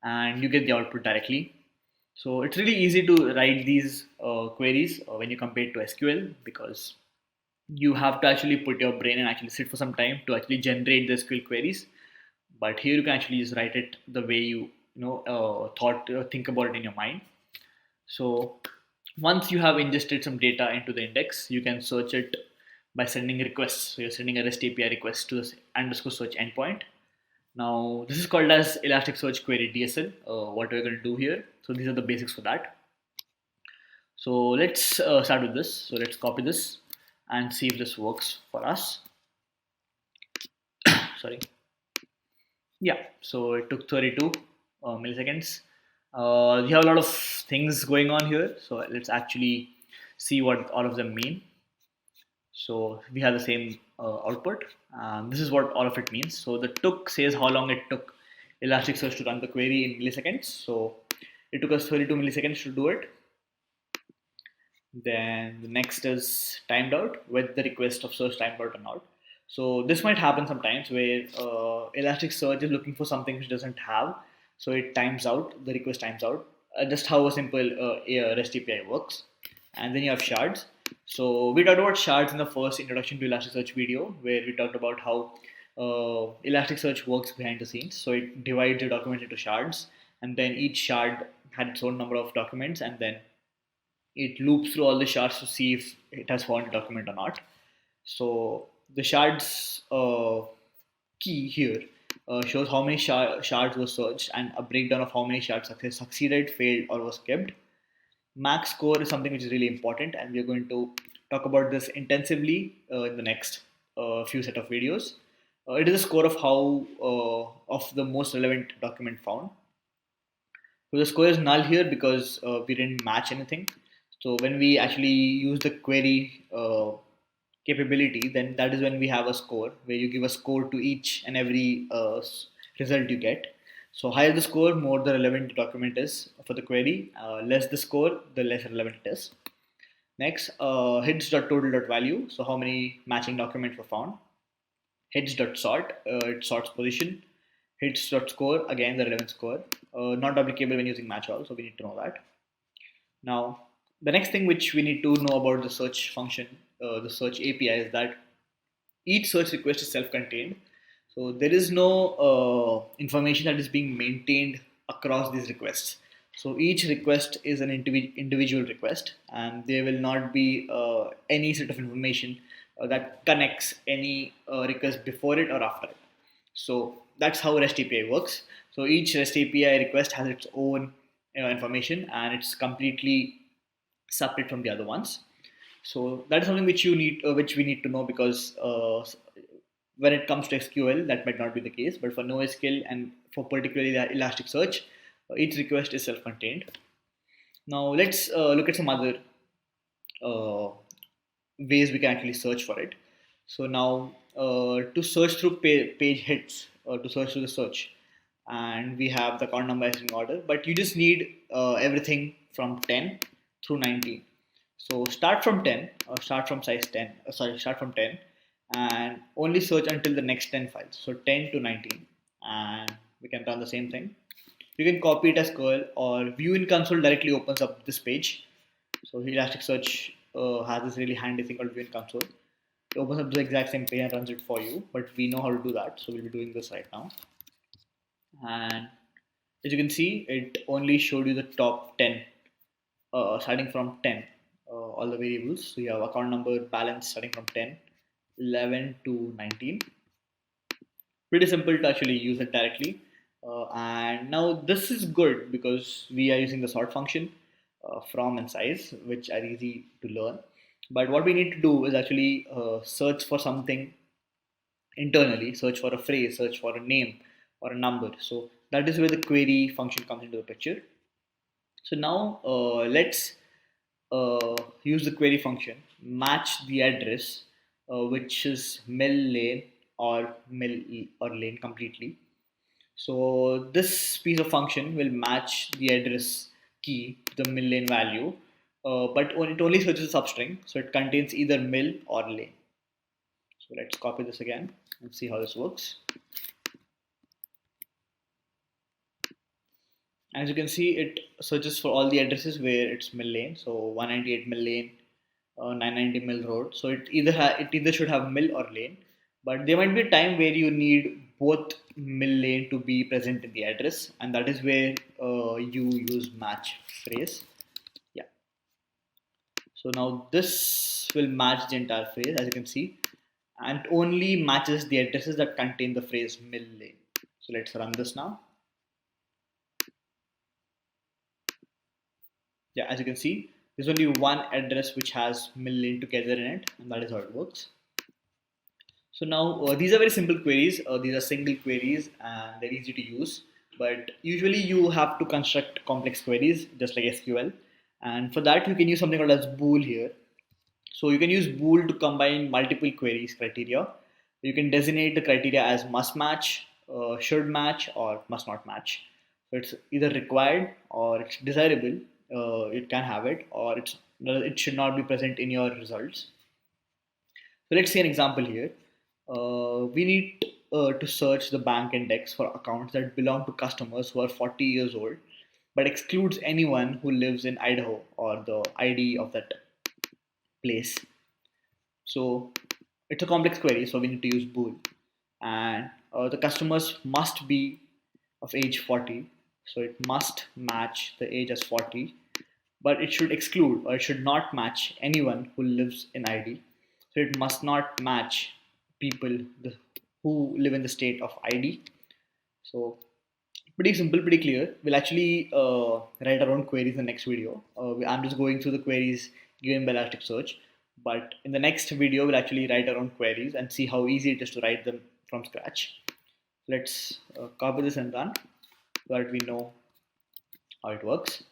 Speaker 2: and you get the output directly. So it's really easy to write these queries when you compare it to SQL because you have to actually put your brain and actually sit for some time to actually generate the SQL queries. But here you can actually just write it the way you think about it in your mind. So once you have ingested some data into the index, you can search it by sending requests. So you're sending a REST API request to this underscore search endpoint. Now this is called as Elasticsearch Query DSL. What we're going to do here. So these are the basics for that. So let's start with this. So let's copy this and see if this works for us. Sorry. Yeah, so it took 32 milliseconds. We have a lot of things going on here, so let's actually see what all of them mean. So we have the same output. This is what all of it means. So the took says how long it took Elasticsearch to run the query in milliseconds. So it took us 32 milliseconds to do it. Then the next is timed out, whether the request of search timed out or not. So this might happen sometimes where Elasticsearch is looking for something which doesn't have, so it times out, the request times out. Just how a simple REST API works. And then you have shards. So we talked about shards in the first introduction to Elasticsearch video, where we talked about how Elasticsearch works behind the scenes. So it divides the document into shards, and then each shard had its own number of documents, and then it loops through all the shards to see if it has found a document or not. So the shards key here shows how many shards were searched and a breakdown of how many shards succeeded, failed, or was skipped. Max score is something which is really important, and we are going to talk about this intensively in the next few set of videos. It is a score of how of the most relevant document found. So the score is null here because we didn't match anything. So when we actually use the query capability, then that is when we have a score where you give a score to each and every result you get. So higher the score, more the relevant document is for the query. Less the score, the less relevant it is. Next, hits.total.value. So how many matching documents were found. Hits.sort, it sorts position. Hits.score, again the relevant score. not duplicable when using match all, so we need to know that. Now, the next thing which we need to know about the search function, the search API, is that each search request is self-contained. So there is no information that is being maintained across these requests. So each request is an individual request, and there will not be any sort of information that connects any request before it or after it. So that's how REST API works. So each REST API request has its own information, and it's completely separate from the other ones. So that is something which which we need to know, because when it comes to SQL, that might not be the case, but for NoSQL and for particularly the Elasticsearch, each request is self-contained. Now let's look at some other uh, ways we can actually search for it. So now to search through page hits, to search through the search, and we have the account number ascending order, but you just need everything from 10 through 19. So start from 10, or start from size 10, start from 10, and only search until the next 10 files. So 10 to 19, and we can run the same thing. You can copy it as curl, or view in console directly opens up this page. So Elasticsearch has this really handy thing called view in console. It opens up the exact same page and runs it for you, but we know how to do that, so we'll be doing this right now. And as you can see, it only showed you the top 10, starting from 10, all the variables. So you have account number, balance starting from 10, 11 to 19. Pretty simple to actually use it directly. And now this is good because we are using the sort function from and size, which are easy to learn. But what we need to do is actually search for something internally, search for a phrase, search for a name or a number. So that is where the query function comes into the picture. So now let's use the query function, match the address, which is mill lane or mill or lane completely. So this piece of function will match the address key to the mill lane value, but it only searches a substring, so it contains either mill or lane. So let's copy this again and see how this works. As you can see, it searches for all the addresses where it's mill lane. So 198 mill lane, 990 mill road. So it either should have mill or lane. But there might be a time where you need both mill lane to be present in the address, and that is where you use match phrase. Yeah. So now this will match the entire phrase, as you can see, and only matches the addresses that contain the phrase mill lane. So let's run this now. Yeah, as you can see, there's only one address which has mill lane together in it, and that is how it works. So now these are very simple queries. These are single queries and they're easy to use. But usually you have to construct complex queries just like SQL. And for that you can use something called as bool here. So you can use bool to combine multiple queries criteria. You can designate the criteria as must match, should match, or must not match. So it's either required or it's desirable. It can have it, or it should not be present in your results. So let's see an example here. We need to search the bank index for accounts that belong to customers who are 40 years old, but excludes anyone who lives in Idaho or the ID of that place. So it's a complex query, so we need to use bool. And the customers must be of age 40, so it must match the age as 40, but it should exclude or it should not match anyone who lives in ID. So it must not match people who live in the state of ID. So pretty simple, pretty clear. We'll actually write our own queries in the next video. I'm just going through the queries given by Elasticsearch, but in the next video we'll actually write our own queries and see how easy it is to write them from scratch. Let's copy this and run so that we know how it works.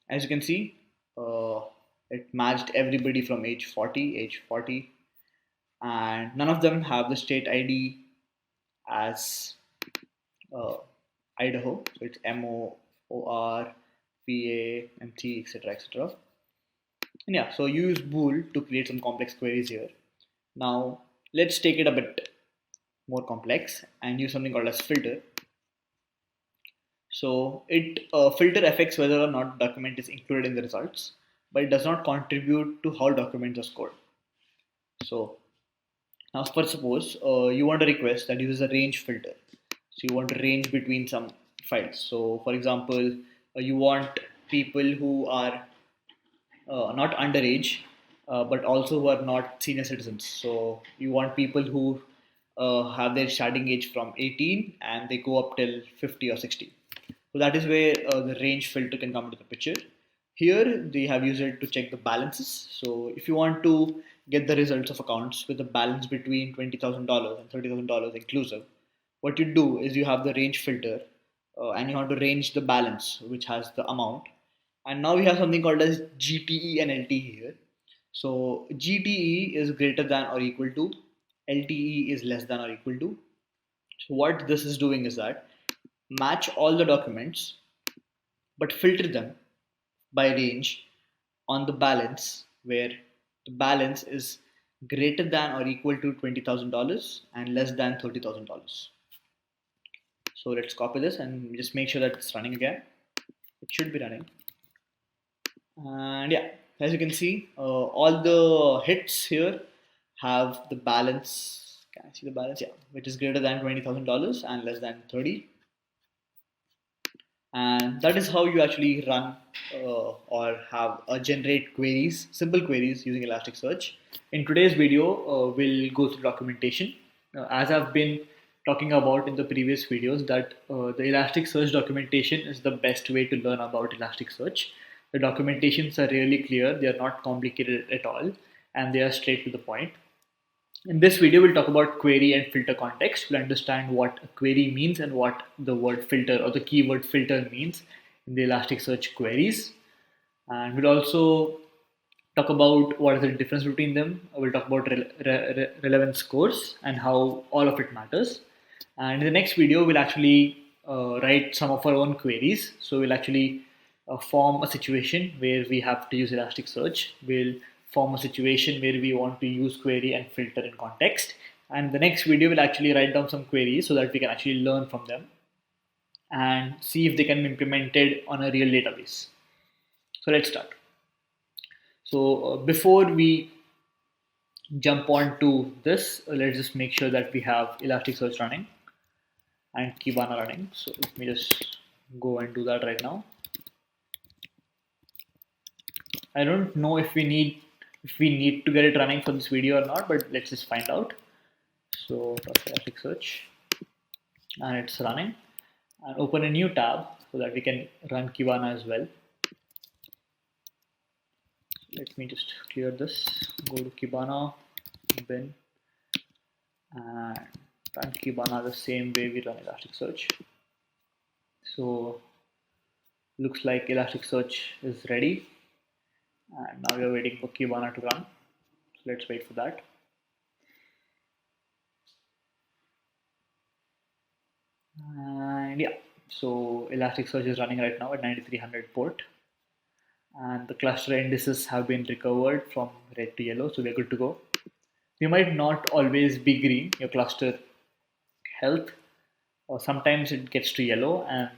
Speaker 2: As you can see, it matched everybody from age 40, and none of them have the state ID as uh, Idaho. So it's MOOR, PA, MT, etc. etc. And yeah, so use bool to create some complex queries here. Now let's take it a bit more complex and use something called as filter. So it filter affects whether or not document is included in the results, but it does not contribute to how documents are scored. So now, for suppose you want a request that uses a range filter. So you want to range between some files. So for example, you want people who are not underage, but also who are not senior citizens. So you want people who have their starting age from 18 and they go up till 50 or 60. So that is where the range filter can come into the picture. Here they have used it to check the balances. So if you want to get the results of accounts with a balance between $20,000 and $30,000 inclusive, what you do is you have the range filter and you want to range the balance, which has the amount. And now we have something called as GTE and LTE here. So GTE is greater than or equal to, LTE is less than or equal to. So what this is doing is that match all the documents but filter them by range on the balance where the balance is greater than or equal to $20,000 and less than $30,000. So let's copy this and just make sure that it's running again. It should be running. And yeah, as you can see, all the hits here have the balance. Can I see the balance? Yeah, which is greater than $20,000 and less than 30. And that is how you actually run or have generate queries, simple queries using Elasticsearch. In today's video, we'll go through documentation. As I've been talking about in the previous videos, that the Elasticsearch documentation is the best way to learn about Elasticsearch. The documentations are really clear; they are not complicated at all, and they are straight to the point. In this video, we'll talk about query and filter context. We'll understand what a query means and what the word filter or the keyword filter means in the Elasticsearch queries. And we'll also talk about what is the difference between them. We'll talk about relevance scores and how all of it matters. And in the next video, we'll actually write some of our own queries. So we'll actually form a situation where we have to use Elasticsearch. We'll form a situation where we want to use query and filter in context. And the next video will actually write down some queries so that we can actually learn from them and see if they can be implemented on a real database. So let's start. So before we jump on to this, let's just make sure that we have Elasticsearch running and Kibana running. So let me just go and do that right now. I don't know if we need to get it running for this video or not, but let's just find out. So Elasticsearch, and it's running. And open a new tab so that we can run Kibana as well. Let me just clear this. Go to Kibana, bin, and run Kibana the same way we run Elasticsearch. So looks like Elasticsearch is ready, and now we are waiting for Kibana to run. So let's wait for that. And yeah, so Elasticsearch is running right now at 9300 port, and the cluster indices have been recovered from red to yellow, so we're good to go. You might not always be green, your cluster health, or sometimes it gets to yellow, and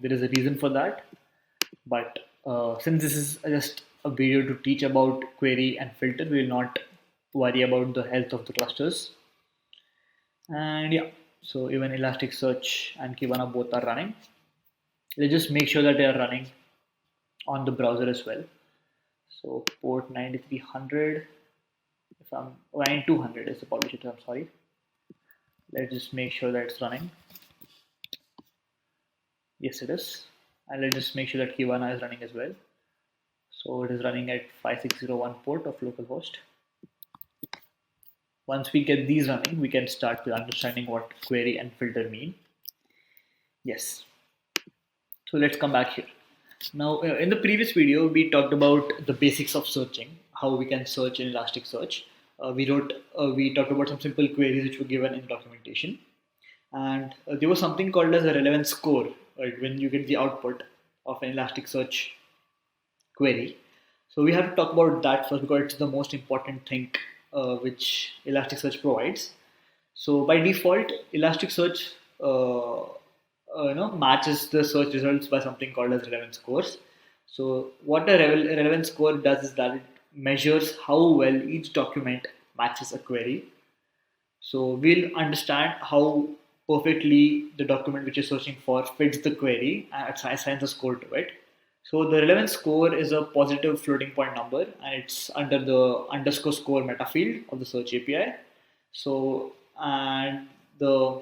Speaker 2: there is a reason for that. But since this is just a video to teach about query and filter, we will not worry about the health of the clusters. And yeah, so even Elasticsearch and Kibana both are running. Let's just make sure that they are running on the browser as well. So port 9300, if I'm 9200 is the publisher, I'm sorry. Let's just make sure that it's running. Yes, it is. And let's just make sure that Kibana is running as well. So it is running at 5601 port of localhost. Once we get these running, we can start with understanding what query and filter mean. Yes. So let's come back here. Now, in the previous video, we talked about the basics of searching, how we can search in Elasticsearch. We talked about some simple queries which were given in documentation. And there was something called as a relevance score, right, when you get the output of an Elasticsearch query. So we have to talk about that first because it's the most important thing which Elasticsearch provides. So by default, Elasticsearch matches the search results by something called as relevance scores. So what a relevance score does is that it measures how well each document matches a query. So we'll understand how perfectly the document which you're searching for fits the query and assigns a score to it. So the relevance score is a positive floating point number, and it's under the underscore score meta field of the search API. So and the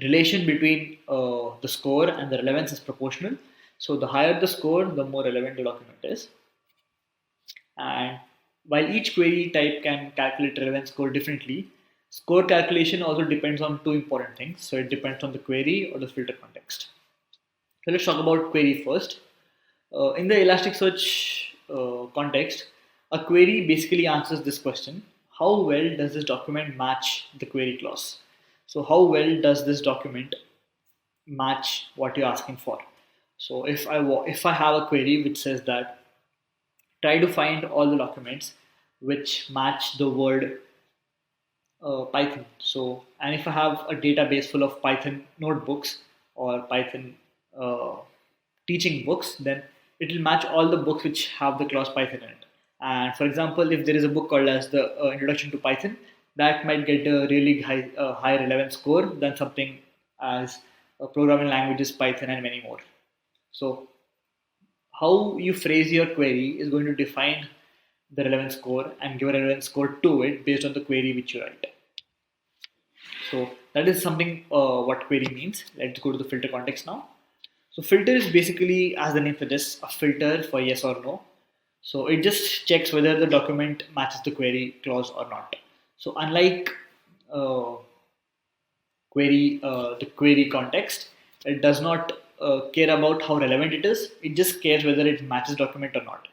Speaker 2: relation between the score and the relevance is proportional. So the higher the score, the more relevant the document is. And while each query type can calculate relevance score differently, score calculation also depends on two important things. So it depends on the query or the filter context. So let's talk about query first. In the Elasticsearch context, a query basically answers this question: how well does this document match the query clause? So how well does this document match what you're asking for? So if I have a query which says that try to find all the documents which match the word Python. So, and if I have a database full of Python notebooks or Python uh, teaching books, then it will match all the books which have the clause Python in it. And for example, if there is a book called as the Introduction to Python, that might get a really high relevance score than something as programming languages, Python, and many more. So how you phrase your query is going to define the relevance score and give a relevance score to it based on the query which you write. So that is something what query means. Let's go to the filter context now. So filter is basically, as the name suggests, a filter for yes or no. So it just checks whether the document matches the query clause or not. So unlike uh, the query context, it does not care about how relevant it is. It just cares whether it matches document or not.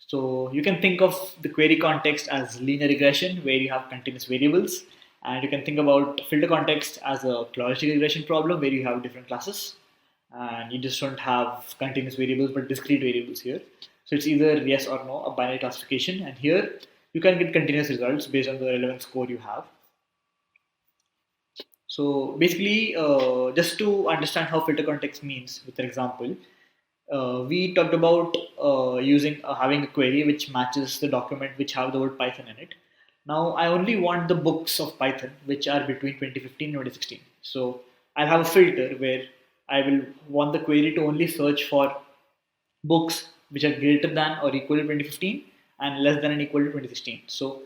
Speaker 2: So you can think of the query context as linear regression, where you have continuous variables, and you can think about filter context as a logistic regression problem, where you have different classes, and you just don't have continuous variables but discrete variables here. So it's either yes or no, a binary classification, and here you can get continuous results based on the relevant score you have. So basically, just to understand how filter context means, with an example, we talked about using having a query which matches the document which have the word Python in it. Now I only want the books of Python which are between 2015 and 2016. So I'll have a filter where I will want the query to only search for books which are greater than or equal to 2015 and less than and equal to 2016. So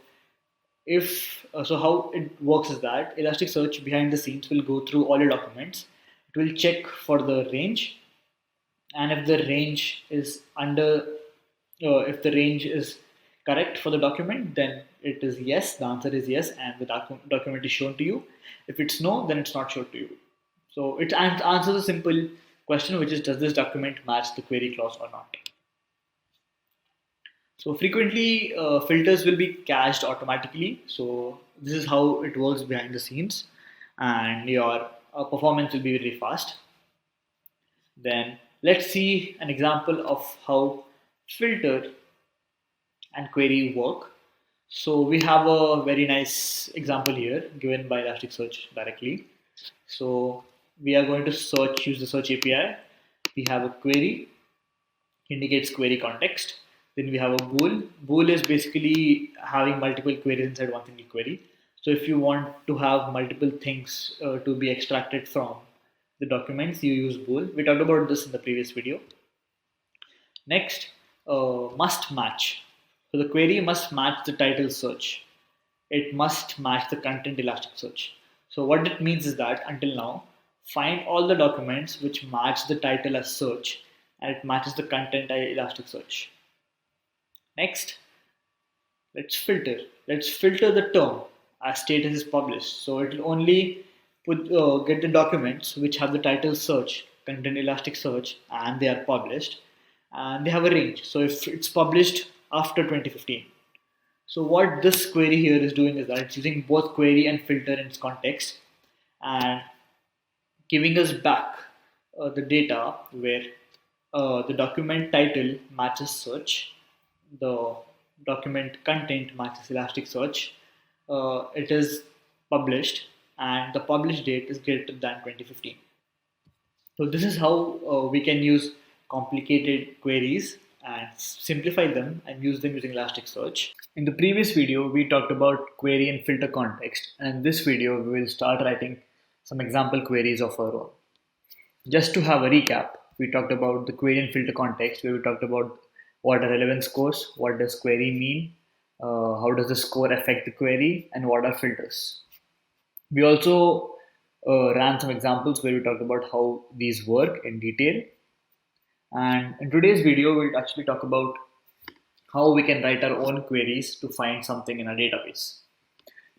Speaker 2: if so how it works is that Elasticsearch behind the scenes will go through all your documents. It will check for the range, and if the range is if the range is correct for the document, then it is yes, the answer is yes, and the document is shown to you. If it's no, then it's not shown to you. So it answers a simple question, which is, does this document match the query clause or not? So frequently filters will be cached automatically. So this is how it works behind the scenes, and your performance will be very fast. Then let's see an example of how filter and query work. So we have a very nice example here given by Elasticsearch directly. So we are going to use the search API. We have a query, indicates query context. Then we have a bool. Bool is basically having multiple queries inside one single query. So if you want to have multiple things to be extracted from the documents, you use bool. We talked about this in the previous video. Next, must match. So the query must match the title search. It must match the content Elasticsearch. So what it means is that until now, find all the documents which match the title as search and it matches the content as Elasticsearch. Next, let's filter. Let's filter the term as status is published. So it will only get the documents which have the title search, content Elasticsearch, and they are published, and they have a range. So if it's published after 2015. So what this query here is doing is that it's using both query and filter in its context and giving us back the data where the document title matches search, the document content matches Elasticsearch, it is published, and the published date is greater than 2015. So this is how we can use complicated queries and simplify them and use them using Elasticsearch. In the previous video, we talked about query and filter context, and in this video, we will start writing some example queries of our own. Just to have a recap, we talked about the query and filter context, where we talked about what are relevance scores, what does query mean, how does the score affect the query, and what are filters. We also ran some examples where we talked about how these work in detail. And in today's video, we'll actually talk about how we can write our own queries to find something in a database.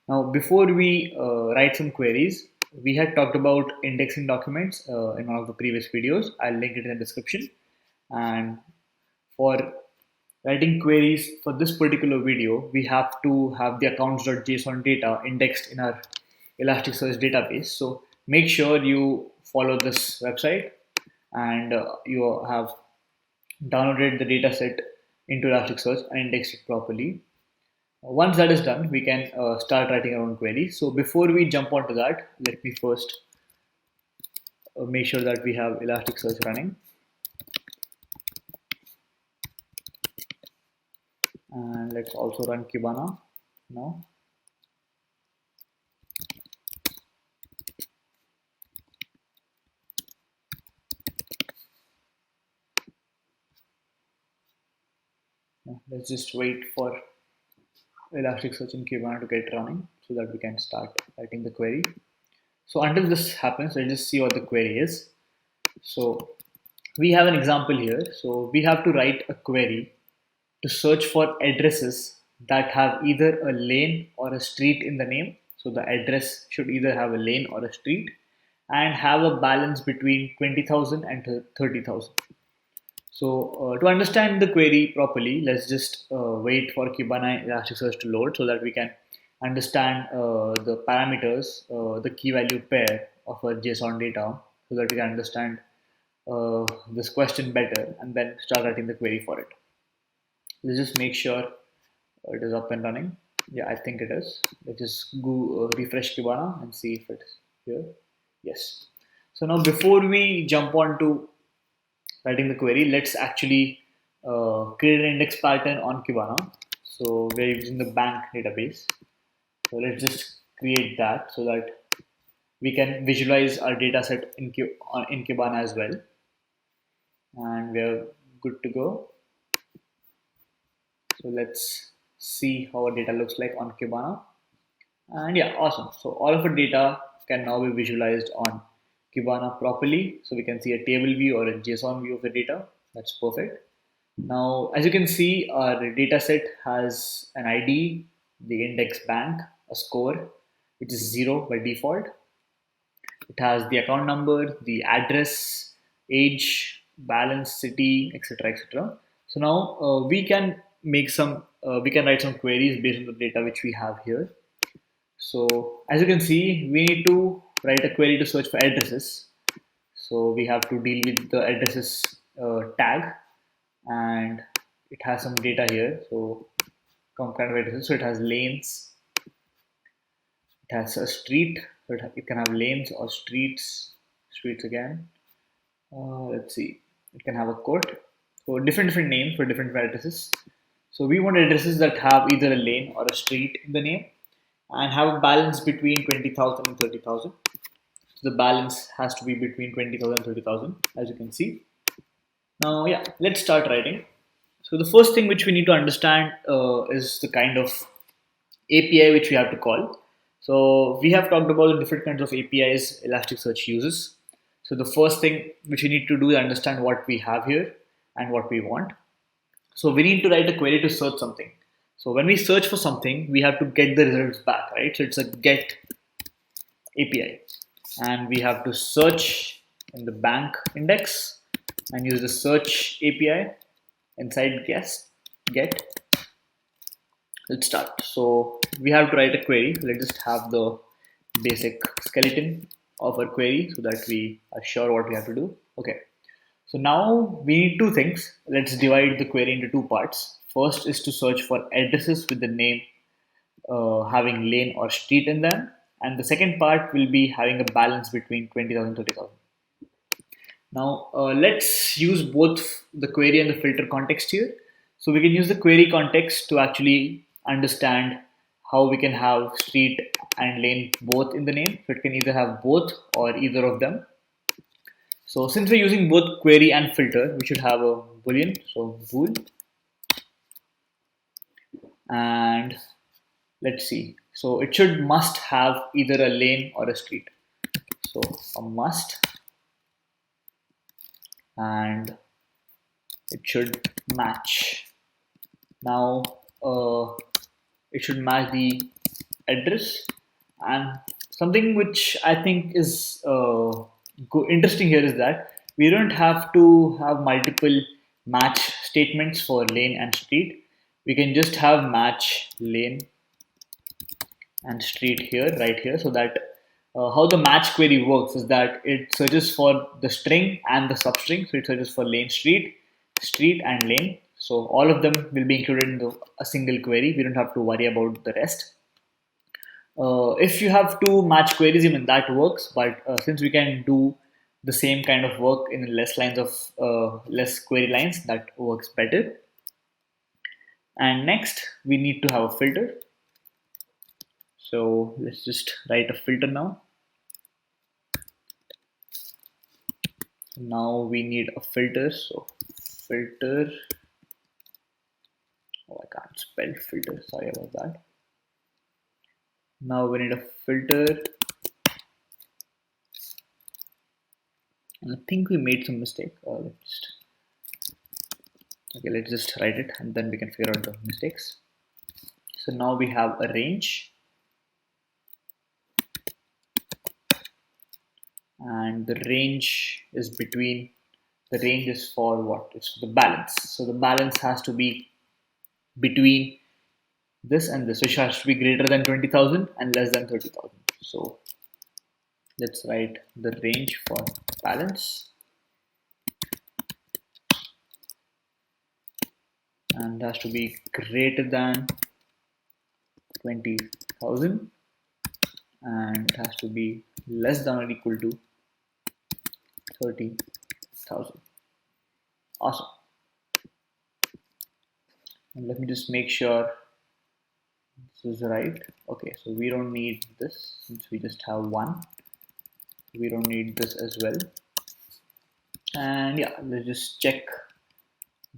Speaker 2: Now, before we write some queries, we had talked about indexing documents in one of the previous videos. I'll link it in the description. And for writing queries for this particular video, we have to have the accounts.json data indexed in our Elasticsearch database. So make sure you follow this website and you have downloaded the dataset into Elasticsearch and indexed it properly. Once that is done, we can start writing our own query. So before we jump onto that, let me first make sure that we have Elasticsearch running. And let's also run Kibana now. Let's just wait for Elasticsearch and Kibana to get running so that we can start writing the query. So until this happens, let's just see what the query is. So we have an example here. So we have to write a query to search for addresses that have either a lane or a street in the name. So the address should either have a lane or a street and have a balance between 20,000 and 30,000. So to understand the query properly, let's just wait for Kibana Elasticsearch to load so that we can understand the parameters, the key value pair of our JSON data so that we can understand this question better and then start writing the query for it. Let's just make sure it is up and running. Yeah, I think it is. Let's just go refresh Kibana and see if it's here. Yes. So now before we jump on to writing the query, let's actually create an index pattern on Kibana. So we're using the bank database. So let's just create that so that we can visualize our data set in Kibana as well. And we're good to go. So let's see how our data looks like on Kibana. And yeah, awesome. So all of our data can now be visualized on Kibana properly. So we can see a table view or a JSON view of the data. That's perfect. Now, as you can see, our data set has an ID, the index bank, a score, which is 0 by default. It has the account number, the address, age, balance, city, etc., etc. So now we can we can write some queries based on the data which we have here. So as you can see, we need to write a query to search for addresses. So we have to deal with the addresses tag, and it has some data here. So kind of addresses. So it has lanes. It has a street. So it can have lanes or streets. Streets again. Let's see. It can have a court. So different names for different addresses. So we want addresses that have either a lane or a street in the name and have a balance between 20,000 and 30,000. So the balance has to be between 20,000 and 30,000, as you can see. Now, yeah, let's start writing. So the first thing which we need to understand is the kind of API which we have to call. So we have talked about the different kinds of APIs Elasticsearch uses. So the first thing which we need to do is understand what we have here and what we want. So we need to write a query to search something. So when we search for something, we have to get the results back, right? So it's a get API. And we have to search in the bank index and use the search API inside get. Let's start. So we have to write a query. Let's just have the basic skeleton of our query so that we are sure what we have to do. Okay. So now we need two things. Let's divide the query into two parts. First is to search for addresses with the name having lane or street in them. And the second part will be having a balance between 20,000 and 30,000. Now let's use both the query and the filter context here. So we can use the query context to actually understand how we can have street and lane both in the name. So it can either have both or either of them. So since we're using both query and filter, we should have a boolean. So bool, and let's see. So it should must have either a lane or a street. So a must, and it should match. Now it should match the address, and something which I think is interesting here is that we don't have to have multiple match statements for lane and street. We can just have match lane and street here, right here, so that how the match query works is that it searches for the string and the substring. So it searches for lane, street and lane. So all of them will be included in a single query. We don't have to worry about the rest. If you have two match queries, even that works. But since we can do the same kind of work in less query lines, that works better. And next, we need to have a filter. So let's just write a filter now. Now we need a filter. So filter. Oh, I can't spell filter. Sorry about that. Now we need a filter. And I think we made some mistake. Let's just write it and then we can figure out the mistakes. So now we have a range, and the range is between, the range is for what? It's for the balance. So the balance has to be between this and this, which has to be greater than 20,000 and less than 30,000. So let's write the range for balance, and has to be greater than 20,000 and it has to be less than or equal to 30,000. Awesome. And let me just make sure this is right. Okay, so we don't need this since we just have one. We don't need this as well. And yeah, let's just check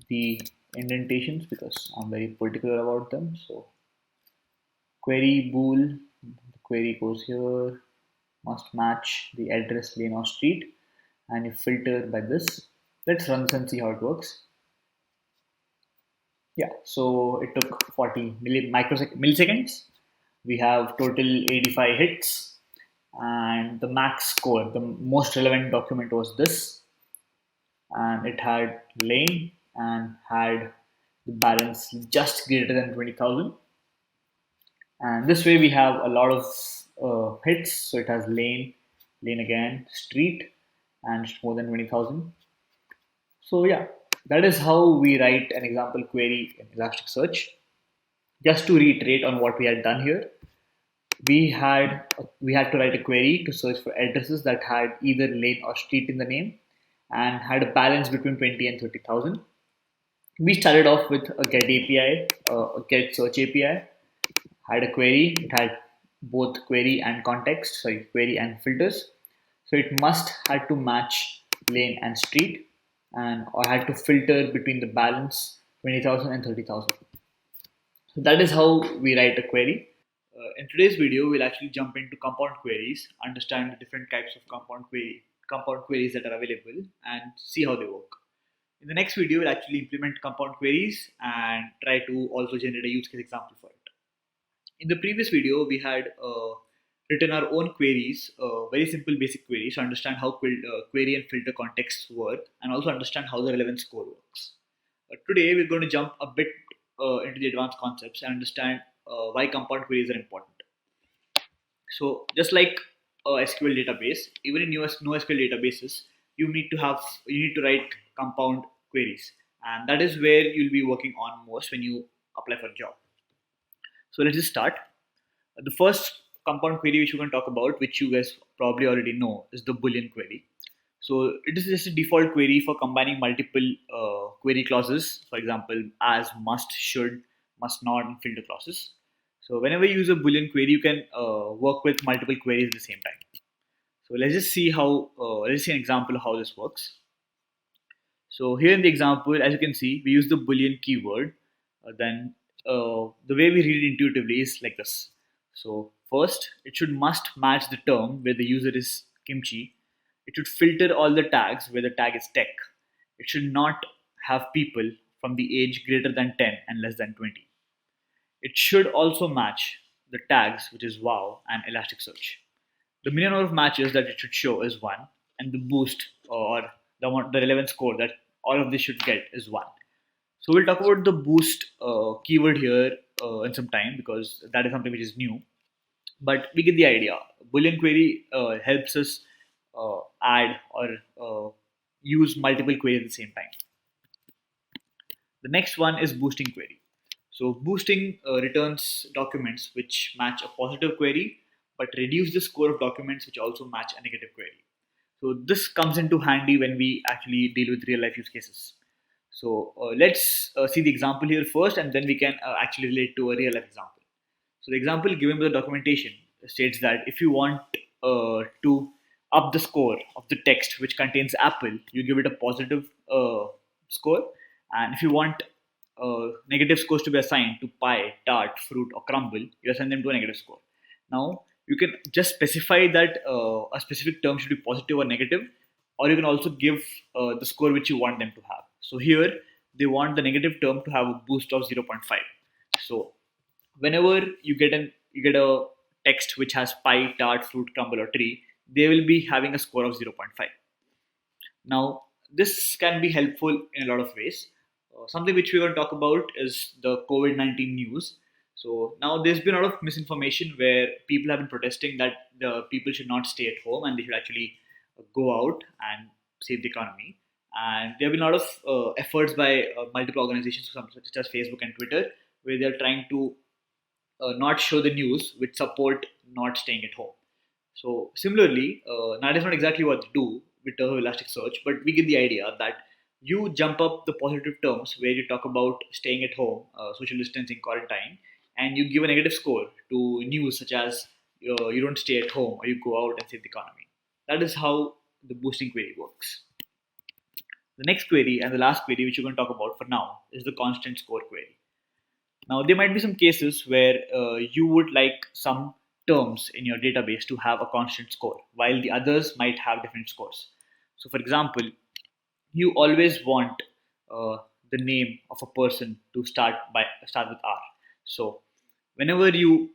Speaker 2: the indentations because I'm very particular about them. So query bool, the query goes here, must match the address, lane or street, and you filter by this. Let's run this and see how it works. Yeah, so it took 40 milliseconds. We have total 85 hits, and the max score, the most relevant document was this, and it had lane and had the balance just greater than 20,000. And this way we have a lot of hits. So it has lane again, street, and it's more than 20,000. So yeah, that is how we write an example query in Elasticsearch. Just to reiterate on what we had done here, we had to write a query to search for addresses that had either lane or street in the name and had a balance between 20 and 30,000. We started off with a get API, a get search API, had a query. It had both query and context, sorry, query and filters. So it must had to match lane and street, and or had to filter between the balance 20,000 and 30,000. So that is how we write a query. In today's video, we'll actually jump into compound queries, understand the different types of compound queries that are available, and see how they work. In the next video, we'll actually implement compound queries and try to also generate a use case example for it. In the previous video, we had written our own queries, very simple basic queries to understand how query and filter contexts work and also understand how the relevance score works. Today, we're going to jump a bit into the advanced concepts and understand why compound queries are important. So, just like a SQL database, even in NoSQL databases, you need to write compound queries, and that is where you'll be working on most when you apply for a job. So let's just start. The first compound query which we're going to talk about, which you guys probably already know, is the Boolean query. So it is just a default query for combining multiple query clauses, for example, as, must, should, must not, and filter clauses. So whenever you use a Boolean query, you can work with multiple queries at the same time. So let's see an example of how this works. So here in the example, as you can see, we use the Boolean keyword. Then the way we read it intuitively is like this. So first, it should must match the term where the user is kimchi. It should filter all the tags where the tag is tech. It should not have people from the age greater than 10 and less than 20. It should also match the tags which is wow and Elasticsearch. The minimum number of matches that it should show is 1, and the boost or the relevant score that all of this should get is 1. So we'll talk about the boost keyword here in some time because that is something which is new. But we get the idea. Boolean query helps us add or use multiple queries at the same time. The next one is boosting query. So boosting returns documents which match a positive query but reduce the score of documents which also match a negative query. So this comes into handy when we actually deal with real life use cases. So let's see the example here first, and then we can actually relate to a real life example. So the example given by the documentation states that if you want to up the score of the text which contains apple, you give it a positive score, and if you want negative scores to be assigned to pie, tart, fruit, or crumble, you assign them to a negative score. Now you can just specify that a specific term should be positive or negative, or you can also give the score which you want them to have. So here they want the negative term to have a boost of 0.5. So whenever you get a text which has pie, tart, fruit, crumble, or tree, they will be having a score of 0.5. Now, this can be helpful in a lot of ways. Something which we're going to talk about is the COVID 19 news. So, now there's been a lot of misinformation where people have been protesting that the people should not stay at home and they should actually go out and save the economy. And there have been a lot of efforts by multiple organizations, such as Facebook and Twitter, where they're trying to not show the news which support not staying at home. So similarly, that is not exactly what they do with Elasticsearch, but we get the idea that you jump up the positive terms where you talk about staying at home, social distancing, quarantine, and you give a negative score to news such as you don't stay at home or you go out and save the economy. That is how the boosting query works. The next query and the last query which we're going to talk about for now is the constant score query. Now, there might be some cases where you would like some terms in your database to have a constant score, while the others might have different scores. So, for example, you always want the name of a person to start with R. So, whenever you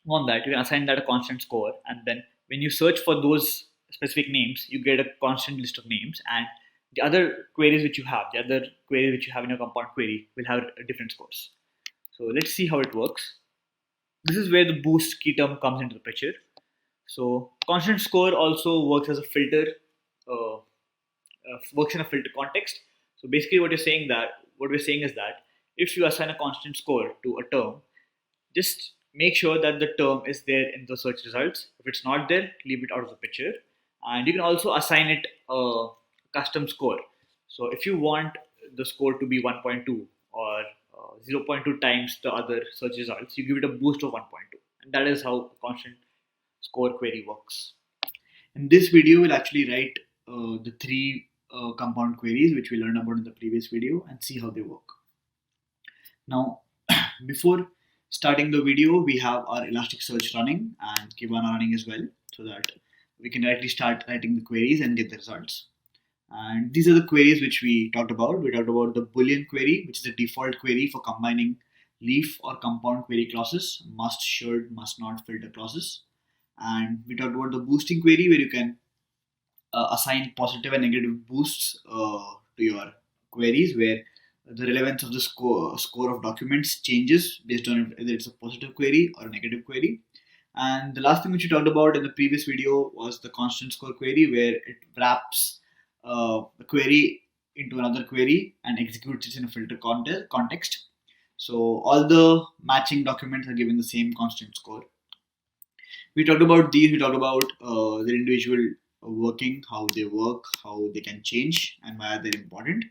Speaker 2: want that, you can assign that a constant score, and then when you search for those specific names, you get a constant list of names, and the other queries which you have in your compound query will have different scores. So let's see how it works. This is where the boost key term comes into the picture. So constant score also works as a filter, works in a filter context. So basically, what we're saying is that if you assign a constant score to a term, just make sure that the term is there in the search results. If it's not there, leave it out of the picture. And you can also assign it a custom score. So if you want the score to be 1.2 or 0. 0.2 times the other search results, you give it a boost of 1.2. And that is how a constant score query works. In this video, we'll actually write the three compound queries which we learned about in the previous video and see how they work. Now, before starting the video, we have our Elasticsearch running and Kibana running as well, so that we can directly start writing the queries and get the results. And these are the queries which we talked about. We talked about the Boolean query, which is the default query for combining leaf or compound query clauses, must, should, must not filter clauses. And we talked about the boosting query, where you can assign positive and negative boosts to your queries, where the relevance of the score of documents changes based on whether it's a positive query or a negative query. And the last thing which we talked about in the previous video was the constant score query, where it wraps the query into another query and executes it in a filter context. So all the matching documents are given the same constant score. We talked about these. We talked about the individual working, how they work, how they can change, and why they're important.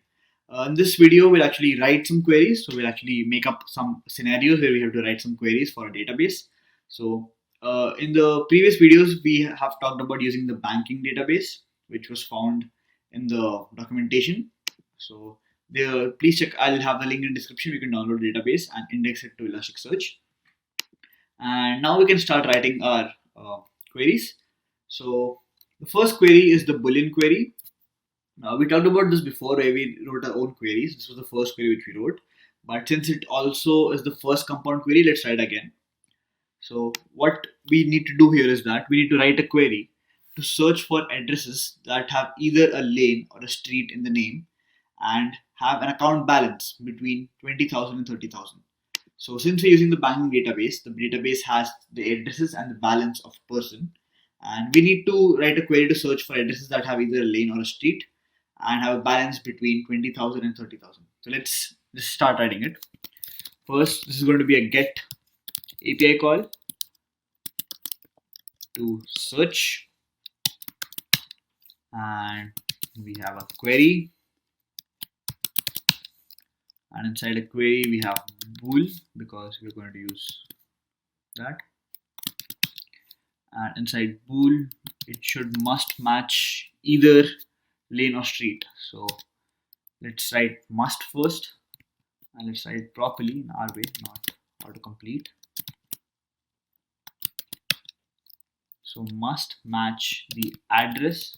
Speaker 2: In this video, we'll actually write some queries. So we'll actually make up some scenarios where we have to write some queries for a database. So in the previous videos, we have talked about using the banking database, which was found in the documentation. So there, please check. I'll have the link in the description. You can download the database and index it to Elasticsearch. And now we can start writing our queries. So the first query is the Boolean query. We talked about this before where we wrote our own queries. This was the first query which we wrote. But since it also is the first compound query, let's write again. So what we need to do here is that we need to write a query to search for addresses that have either a lane or a street in the name and have an account balance between 20,000 and 30,000. So since we're using the banking database, the database has the addresses and the balance of a person. And we need to write a query to search for addresses that have either a lane or a street and have a balance between 20,000 and 30,000. So let's just start writing it. First, this is going to be a get API call to search, and we have a query, and inside a query we have bool because we're going to use that, and inside bool it should must match either lane or street. So let's write must first, and let's write it properly in our way, not autocomplete. So must match the address,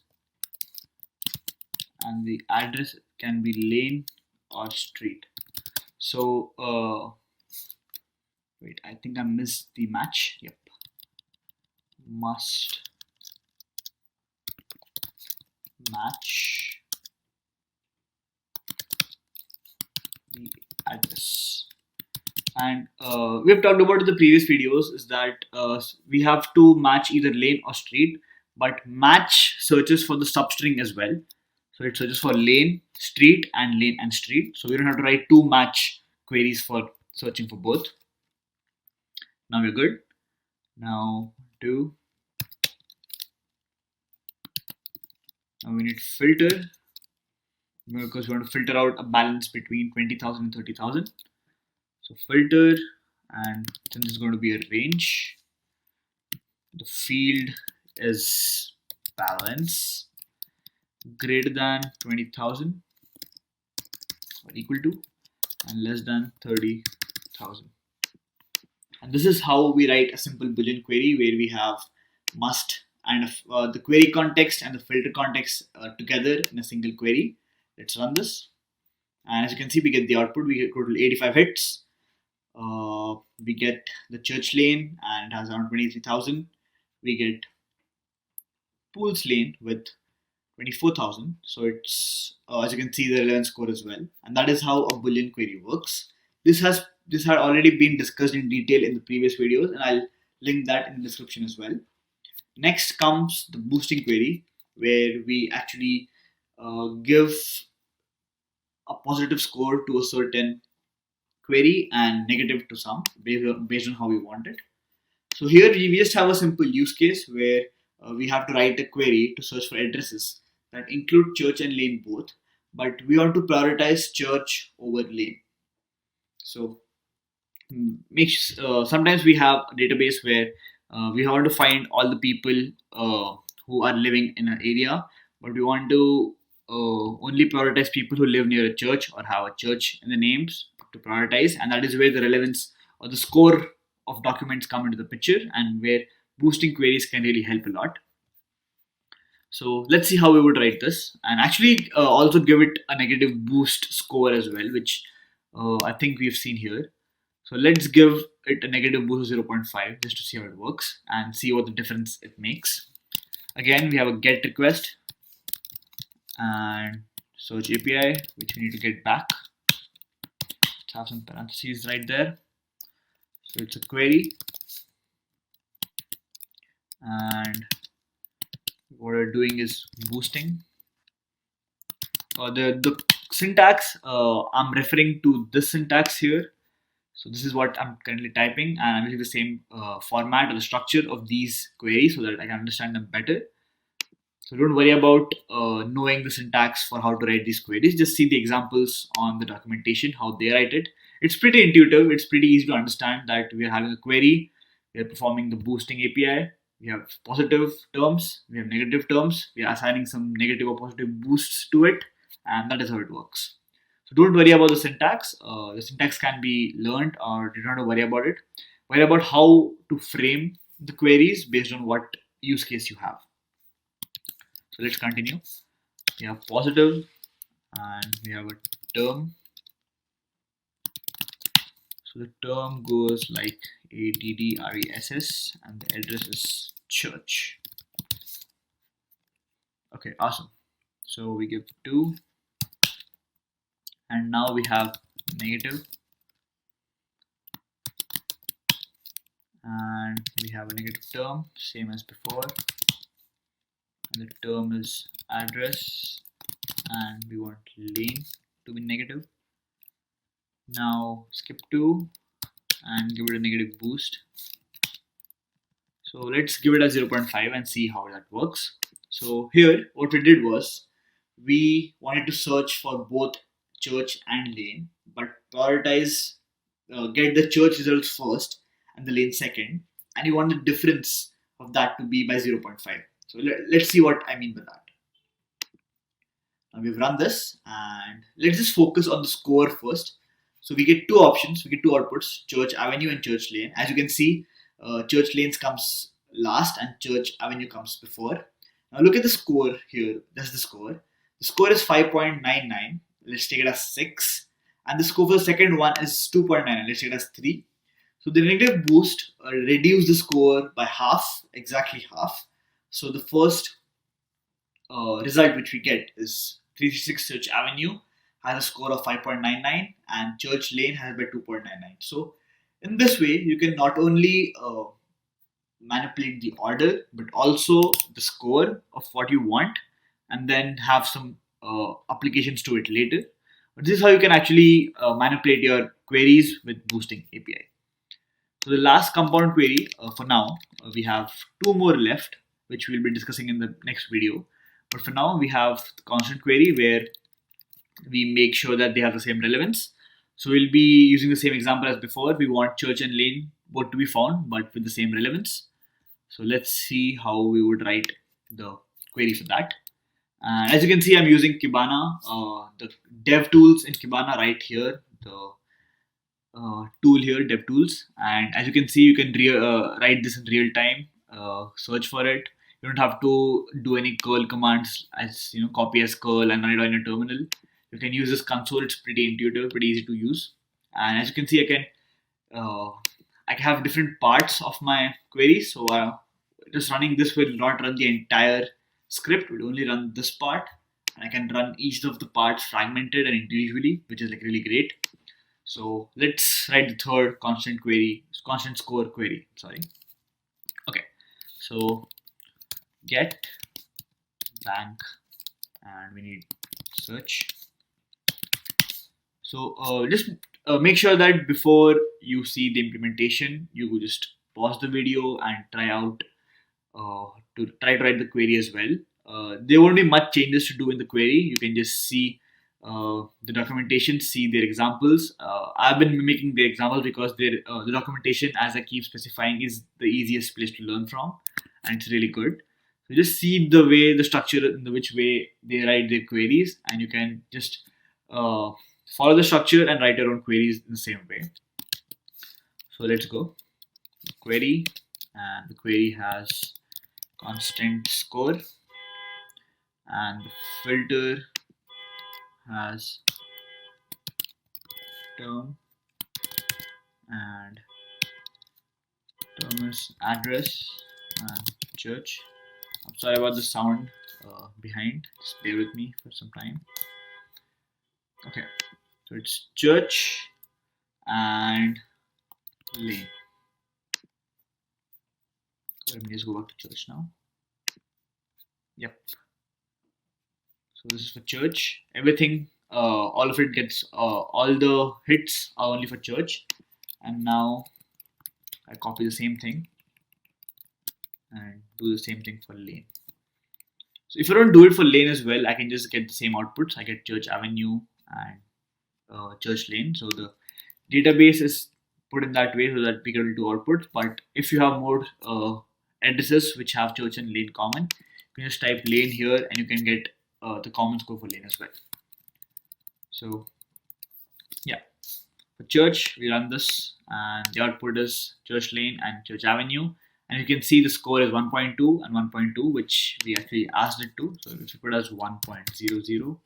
Speaker 2: and the address can be lane or street. So wait, I think I missed the match. Yep, must match the address. And we have talked about in the previous videos is that we have to match either lane or street, but match searches for the substring as well. So it searches for lane, street, and lane and street. So we don't have to write two match queries for searching for both. Now we're good. Now do. Now we need filter because we want to filter out a balance between 20,000 and 30,000. So filter, and since it's going to be a range, the field is balance greater than 20,000 or equal to and less than 30,000. And this is how we write a simple Boolean query where we have must and the query context and the filter context together in a single query. Let's run this. And as you can see, we get the output. We get total 85 hits. We get the church lane and it has around 23,000. We get pools lane with 24,000. So it's as you can see the relevance score as well. And that is how a Boolean query works. This had already been discussed in detail in the previous videos, and I'll link that in the description as well. Next comes the boosting query, where we actually give a positive score to a certain query and negative to some based on how we want it. So here we just have a simple use case where we have to write a query to search for addresses that include church and lane both, but we want to prioritize church over lane. So sometimes we have a database where we want to find all the people who are living in an area, but we want to only prioritize people who live near a church or have a church in the names to prioritize, and that is where the relevance or the score of documents come into the picture and where boosting queries can really help a lot. So let's see how we would write this and actually also give it a negative boost score as well, which I think we've seen here. So let's give it a negative boost of 0.5 just to see how it works and see what the difference it makes. Again, we have a get request and search API, which we need to get back. Let's have some parentheses right there. So it's a query, and what we're doing is boosting. The syntax, I'm referring to this syntax here. So this is what I'm currently typing, and I'm using the same format or the structure of these queries so that I can understand them better. So don't worry about knowing the syntax for how to write these queries. Just see the examples on the documentation, how they write it. It's pretty intuitive. It's pretty easy to understand that we are having a query. We are performing the boosting API. We have positive terms. We have negative terms. We are assigning some negative or positive boosts to it. And that is how it works. So don't worry about the syntax. The syntax can be learned, or do not worry about it. Worry about how to frame the queries based on what use case you have. So let's continue. We have positive and we have a term. So the term goes like ADDRESS and the address is church. Okay, awesome. So we give 2 and now we have negative and we have a negative term, same as before. And the term is address and we want lane to be negative. Now skip 2 and give it a negative boost. So let's give it a 0.5 and see how that works. So here what we did was we wanted to search for both church and lane, but prioritize get the church results first and the lane second, and you want the difference of that to be by 0.5. So let's see what I mean by that. Now we've run this and let's just focus on the score first. So we get two options, we get two outputs, Church Avenue and Church Lane. As you can see, Church Lanes comes last and Church Avenue comes before. Now look at the score here. That's the score. The score is 5.99. Let's take it as 6. And the score for the second one is 2.99. Let's take it as 3. So the negative boost reduced the score by half, exactly half. So the first result which we get is 366 Church Avenue has a score of 5.99 and Church Lane has by 2.99. So in this way, you can not only manipulate the order but also the score of what you want, and then have some applications to it later. But this is how you can actually manipulate your queries with boosting API. So the last compound query for now, we have two more left, which we'll be discussing in the next video. But for now, we have the constant query where we make sure that they have the same relevance. So we'll be using the same example as before. We want church and lane both to be found, but with the same relevance. So let's see how we would write the query for that. And as you can see, I'm using Kibana, the dev tools in Kibana right here, the tool here, dev tools. And as you can see, you can write this in real time, search for it. You don't have to do any curl commands as copy as curl and run it on your terminal. You can use this console. It's pretty intuitive, pretty easy to use. And as you can see, I can have different parts of my query. So just running this will not run the entire script. It will only run this part, and I can run each of the parts fragmented and individually, which is like really great. So let's write the third constant score query. Sorry. Okay. So get bank, and we need search. So just make sure that before you see the implementation, you just pause the video and try to write the query as well. There won't be much changes to do in the query. You can just see the documentation, see their examples. I've been mimicking the examples because the documentation, as I keep specifying, is the easiest place to learn from, and it's really good. So just see the structure in which way they write their queries, and you can just follow the structure and write your own queries in the same way. So let's go. Query, and the query has constant score, and the filter has term, and term is address and church. I'm sorry about the sound behind. Just bear with me for some time. Okay, so it's church and lane. Let me just go back to church now. Yep. So this is for church. Everything, all of it gets, all the hits are only for church. And now I copy the same thing and do the same thing for lane. So if I don't do it for lane as well, I can just get the same outputs. I get church avenue and church lane. So the database is put in that way so that we can do outputs. But if you have more addresses which have church and lane common, you can just type lane here and you can get the common score for lane as well. So yeah, for church we run this and the output is church lane and church avenue. And you can see the score is 1.2 and 1.2, which we actually asked it to. So if you put as 1.00,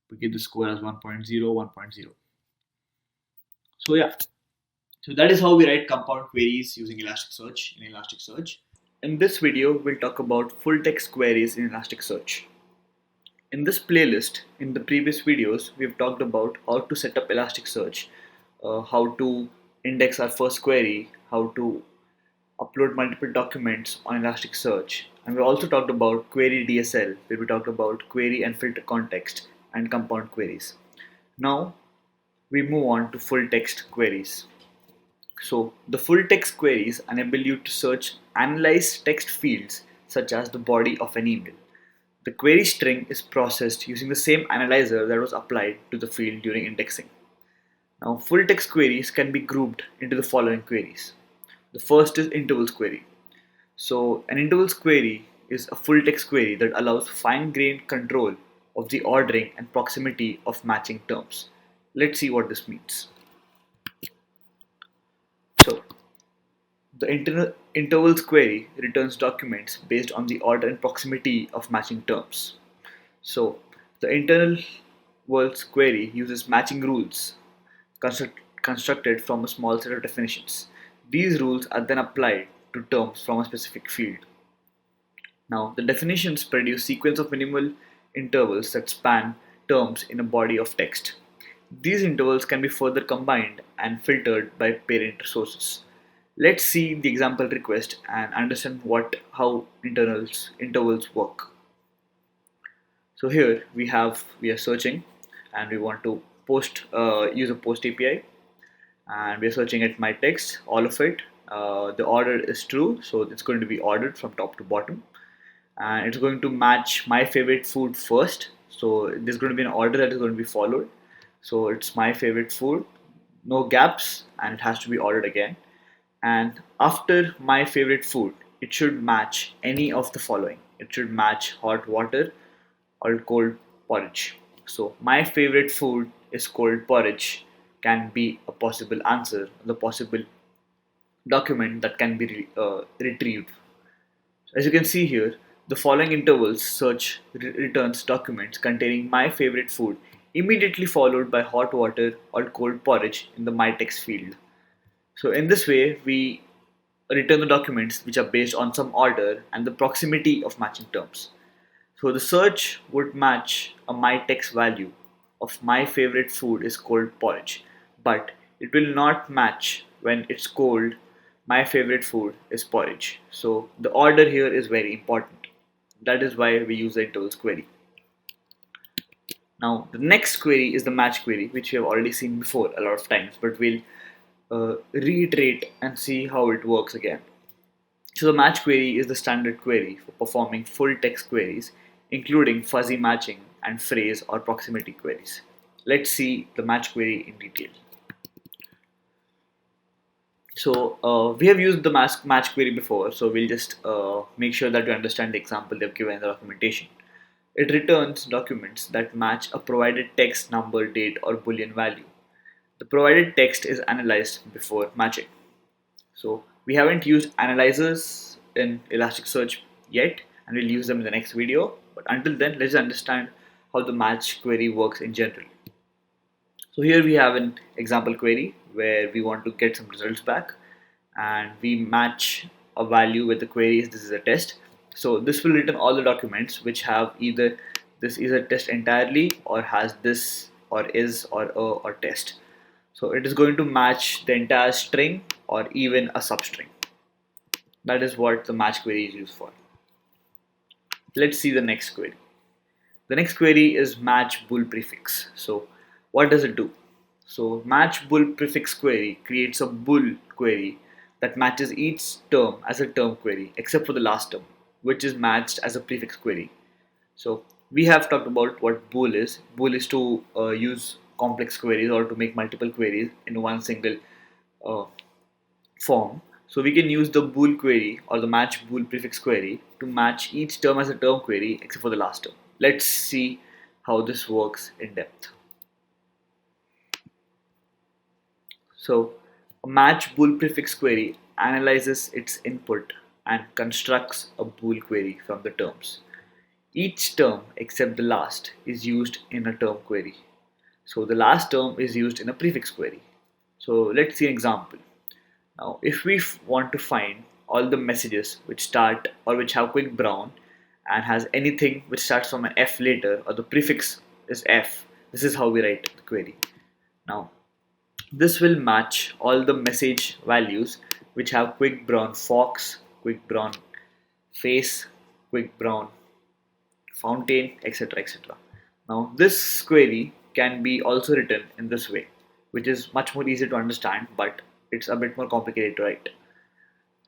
Speaker 2: we get the score as 1.0, 1.0. So yeah, so that is how we write compound queries using Elasticsearch in Elasticsearch. In this video, we'll talk about full text queries in Elasticsearch. In this playlist, in the previous videos, we've talked about how to set up Elasticsearch, how to index our first query, how to upload multiple documents on Elasticsearch, and we also talked about query DSL, where we talked about query and filter context and compound queries. Now, we move on to full text queries. So the full text queries enable you to search analyze text fields such as the body of an email. The query string is processed using the same analyzer that was applied to the field during indexing. Now full text queries can be grouped into the following queries. The first is intervals query. So an intervals query is a full text query that allows fine-grained control of the ordering and proximity of matching terms. Let's see what this means. So the intervals query returns documents based on the order and proximity of matching terms. So the intervals query uses matching rules constructed from a small set of definitions. These rules are then applied to terms from a specific field. Now, the definitions produce sequence of minimal intervals that span terms in a body of text. These intervals can be further combined and filtered by parent sources. Let's see the example request and understand how intervals work. So here we are searching and we want to use a post API, and we are searching at my text, all of it. The order is true, so it's going to be ordered from top to bottom, and it's going to match my favorite food first. So there's going to be an order that is going to be followed. So it's my favorite food, no gaps, and it has to be ordered again. And after my favorite food, it should match any of the following. It should match hot water or cold porridge. So my favorite food is cold porridge can be a possible answer, the possible document that can be retrieved. As you can see here, the following intervals search returns documents containing my favorite food, immediately followed by hot water or cold porridge in the my text field. So in this way, we return the documents which are based on some order and the proximity of matching terms. So the search would match a my text value of my favorite food is cold porridge, but it will not match when it's cold. My favorite food is porridge. So the order here is very important. That is why we use the intervals query. Now the next query is the match query, which we have already seen before a lot of times, but we'll reiterate and see how it works again. So the match query is the standard query for performing full text queries, including fuzzy matching and phrase or proximity queries. Let's see the match query in detail. So we have used the match query before, so we'll just make sure that we understand the example they've given in the documentation. It returns documents that match a provided text, number, date, or boolean value. The provided text is analyzed before matching. So we haven't used analyzers in Elasticsearch yet, and we'll use them in the next video. But until then, let's understand how the match query works in general. So here we have an example query where we want to get some results back, and we match a value with the query is this is a test. So this will return all the documents which have either this is a test entirely or has this or is or a or test. So it is going to match the entire string or even a substring. That is what the match query is used for. Let's see the next query. The next query is match bool prefix. So what does it do? So match bool prefix query creates a bool query that matches each term as a term query except for the last term. which is matched as a prefix query. So we have talked about what bool is. Bool is to use complex queries or to make multiple queries in one single uh, form. So we can use the bool query or the match bool prefix query to match each term as a term query except for the last term. Let's see how this works in depth. So a match bool prefix query analyzes its input and constructs a bool query from the terms. Each term except the last is used in a term query. So the last term is used in a prefix query. So let's see an example. Now, if we want to find all the messages which start or which have quick brown and has anything which starts from an F later or the prefix is F, this is how we write the query. Now, this will match all the message values which have quick brown fox, quick brown face, quick brown fountain, etc. etc. Now, this query can be also written in this way, which is much more easy to understand, but it's a bit more complicated to write.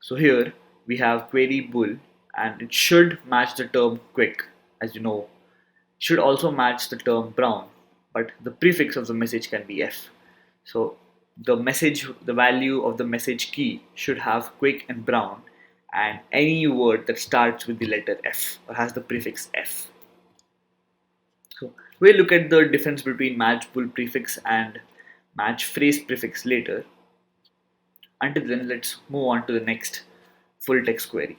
Speaker 2: So here we have query bool and it should match the term quick, as you know, should also match the term brown, but the prefix of the message can be F. So the value of the message key should have quick and brown and any word that starts with the letter F or has the prefix F. So we'll look at the difference between match bool prefix and match phrase prefix later. Until then, let's move on to the next full text query.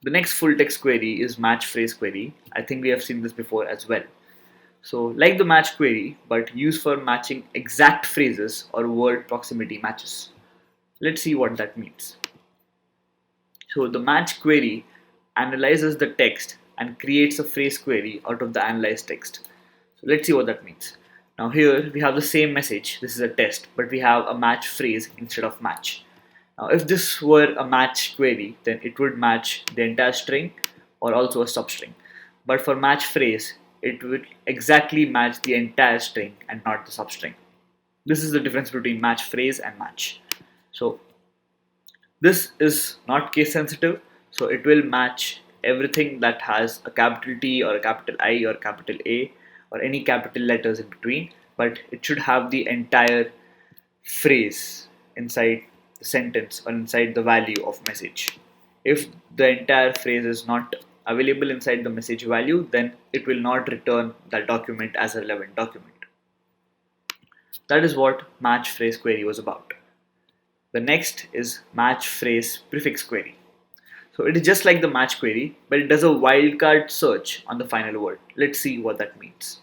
Speaker 2: The next full text query is match phrase query. I think we have seen this before as well. So like the match query, but used for matching exact phrases or word proximity matches. Let's see what that means. So the match query analyzes the text and creates a phrase query out of the analyzed text. So let's see what that means. Now here we have the same message, this is a test, but we have a match phrase instead of match. Now if this were a match query, then it would match the entire string or also a substring. But for match phrase, it would exactly match the entire string and not the substring. This is the difference between match phrase and match. So this is not case sensitive, so it will match everything that has a capital T or a capital I or capital A or any capital letters in between, but it should have the entire phrase inside the sentence or inside the value of message. If the entire phrase is not available inside the message value, then it will not return that document as a relevant document. That is what match phrase query was about. The next is match phrase prefix query. So it is just like the match query, but it does a wildcard search on the final word. Let's see what that means.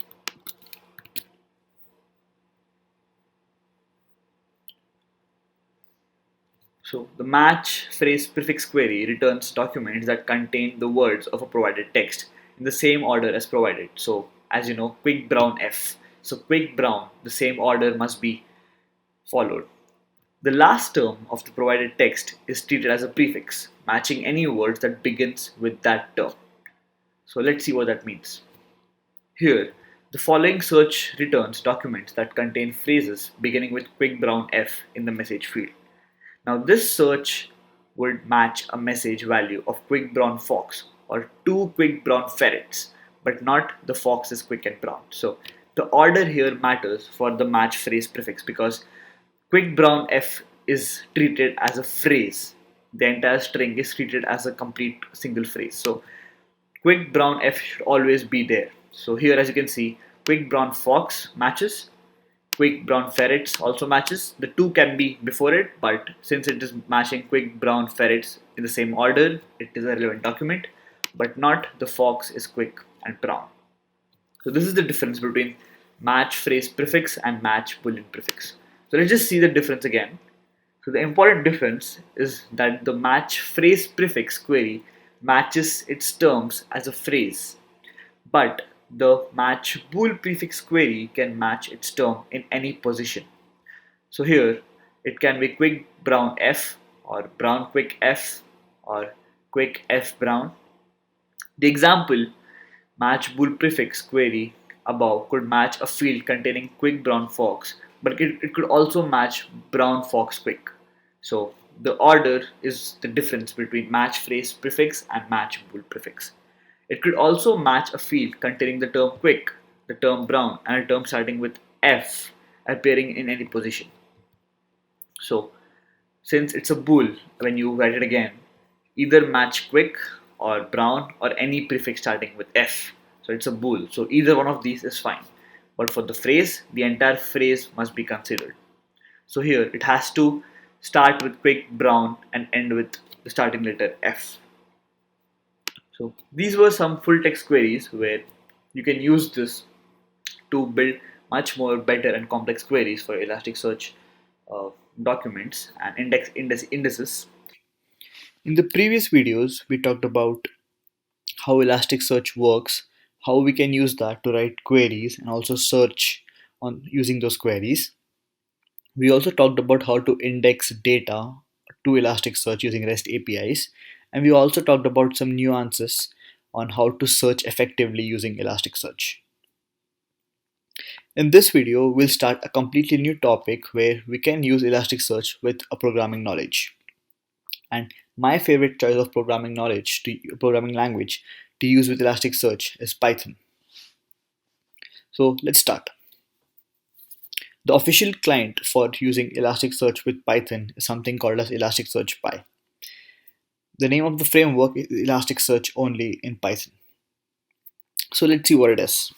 Speaker 2: So the match phrase prefix query returns documents that contain the words of a provided text in the same order as provided. So as you know, quick brown F. So quick brown, the same order must be followed. The last term of the provided text is treated as a prefix, matching any words that begins with that term. So let's see what that means. Here, the following search returns documents that contain phrases beginning with quick brown F in the message field. Now this search would match a message value of quick brown fox or two quick brown ferrets, but not the fox is quick and brown. So the order here matters for the match phrase prefix because quick brown F is treated as a phrase. The entire string is treated as a complete single phrase. So quick brown F should always be there. So here as you can see, quick brown fox matches, quick brown ferrets also matches. The two can be before it, but since it is matching quick brown ferrets in the same order, it is a relevant document, but not the fox is quick and brown. So this is the difference between match phrase prefix and match boolean prefix. So let's just see the difference again. So the important difference is that the match phrase prefix query matches its terms as a phrase, but the match bool prefix query can match its term in any position. So here it can be quick brown F or brown quick F or quick F brown. The example match bool prefix query above could match a field containing quick brown fox, but it could also match brown fox quick. So the order is the difference between match phrase prefix and match bool prefix. It could also match a field containing the term quick, the term brown, and a term starting with F appearing in any position. So, since it's a bool, when you write it again, either match quick or brown or any prefix starting with F. So it's a bool. So either one of these is fine. But for the phrase, the entire phrase must be considered. So here it has to start with quick, brown, and end with the starting letter F. So these were some full text queries where you can use this to build much more better and complex queries for Elasticsearch uh, documents and indices. In the previous videos, we talked about how Elasticsearch works, how we can use that to write queries and also search on using those queries. We also talked about how to index data to Elasticsearch using REST APIs, and we also talked about some nuances on how to search effectively using Elasticsearch. In this video, we'll start a completely new topic where we can use Elasticsearch with a programming knowledge. And my favorite choice of programming language to use with Elasticsearch is Python. So let's start. The official client for using Elasticsearch with Python is something called as Elasticsearch Py. The name of the framework is Elasticsearch only in Python. So let's see what it is.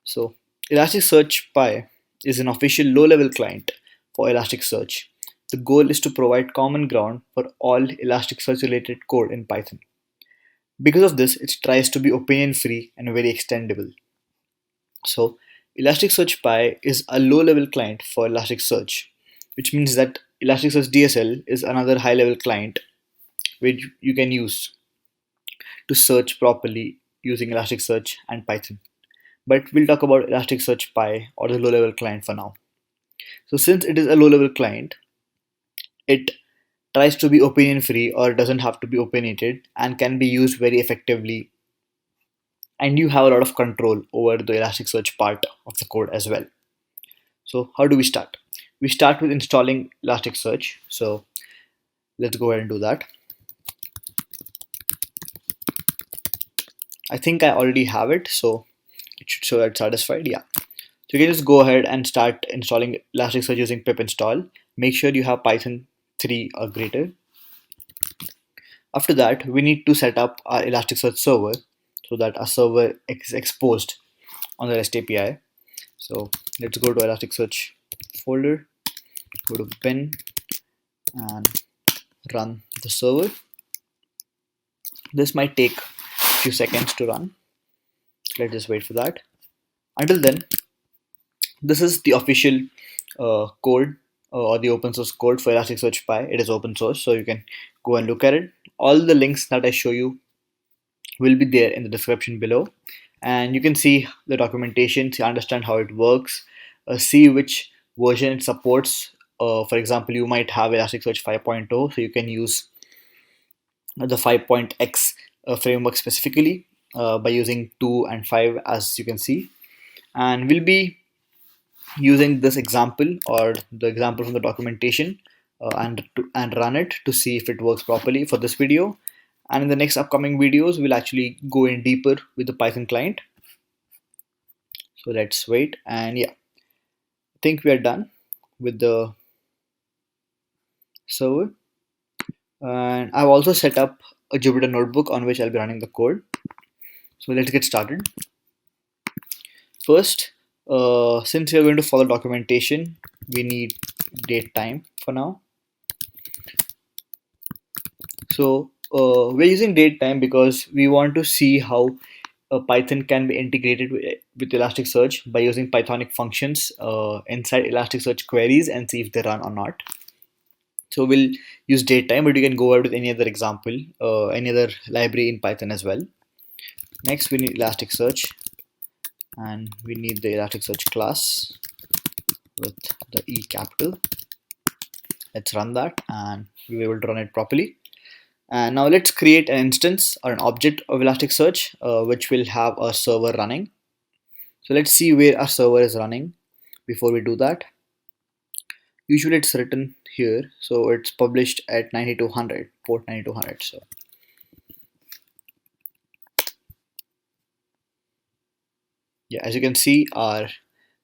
Speaker 2: So Elasticsearch Py is an official low-level client for Elasticsearch. The goal is to provide common ground for all Elasticsearch related code in Python. Because of this, it tries to be opinion-free and very extendable. So Elasticsearch Py is a low-level client for Elasticsearch, which means that Elasticsearch DSL is another high-level client which you can use to search properly using Elasticsearch and Python. But we'll talk about Elasticsearch Py or the low-level client for now. So since it is a low-level client, it tries to be opinion-free or doesn't have to be opinionated and can be used very effectively, and you have a lot of control over the Elasticsearch part of the code as well. So how do we start? We start with installing Elasticsearch. So let's go ahead and do that. I think I already have it, so it should show that satisfied. Yeah. So you can just go ahead and start installing Elasticsearch using pip install. Make sure you have Python 3 or greater. After that, we need to set up our Elasticsearch server so that our server is exposed on the REST API. So let's go to Elasticsearch folder, go to bin and run the server. This might take a few seconds to run. Let's just wait for that. Until then, this is the official code or the open source code for Elasticsearch Py. It is open source, so you can go and look at it. All the links that I show you will be there in the description below, and you can see the documentation, to understand how it works, see which version it supports. For example, you might have Elasticsearch 5.0, so you can use the 5.x framework specifically by using 2 and 5, as you can see. And we'll be using this example or the example from the documentation and run it to see if it works properly for this video. And in the next upcoming videos, we'll actually go in deeper with the Python client. So let's wait. And yeah, I think we are done with the server. And I've also set up a Jupyter notebook on which I'll be running the code. So let's get started. First, since we are going to follow documentation, we need date time for now. So we're using date time because we want to see how Python can be integrated with Elasticsearch by using Pythonic functions inside Elasticsearch queries and see if they run or not. So we'll use date time, but you can go ahead with any other example, any other library in Python as well. Next, we need Elasticsearch, and we need the Elasticsearch class with the E capital. Let's run that, and we'll be able to run it properly. And now let's create an instance or an object of Elasticsearch which will have a server running. So let's see where our server is running before we do that. Usually it's written here. So it's published at 9200, port 9200. So yeah, as you can see, our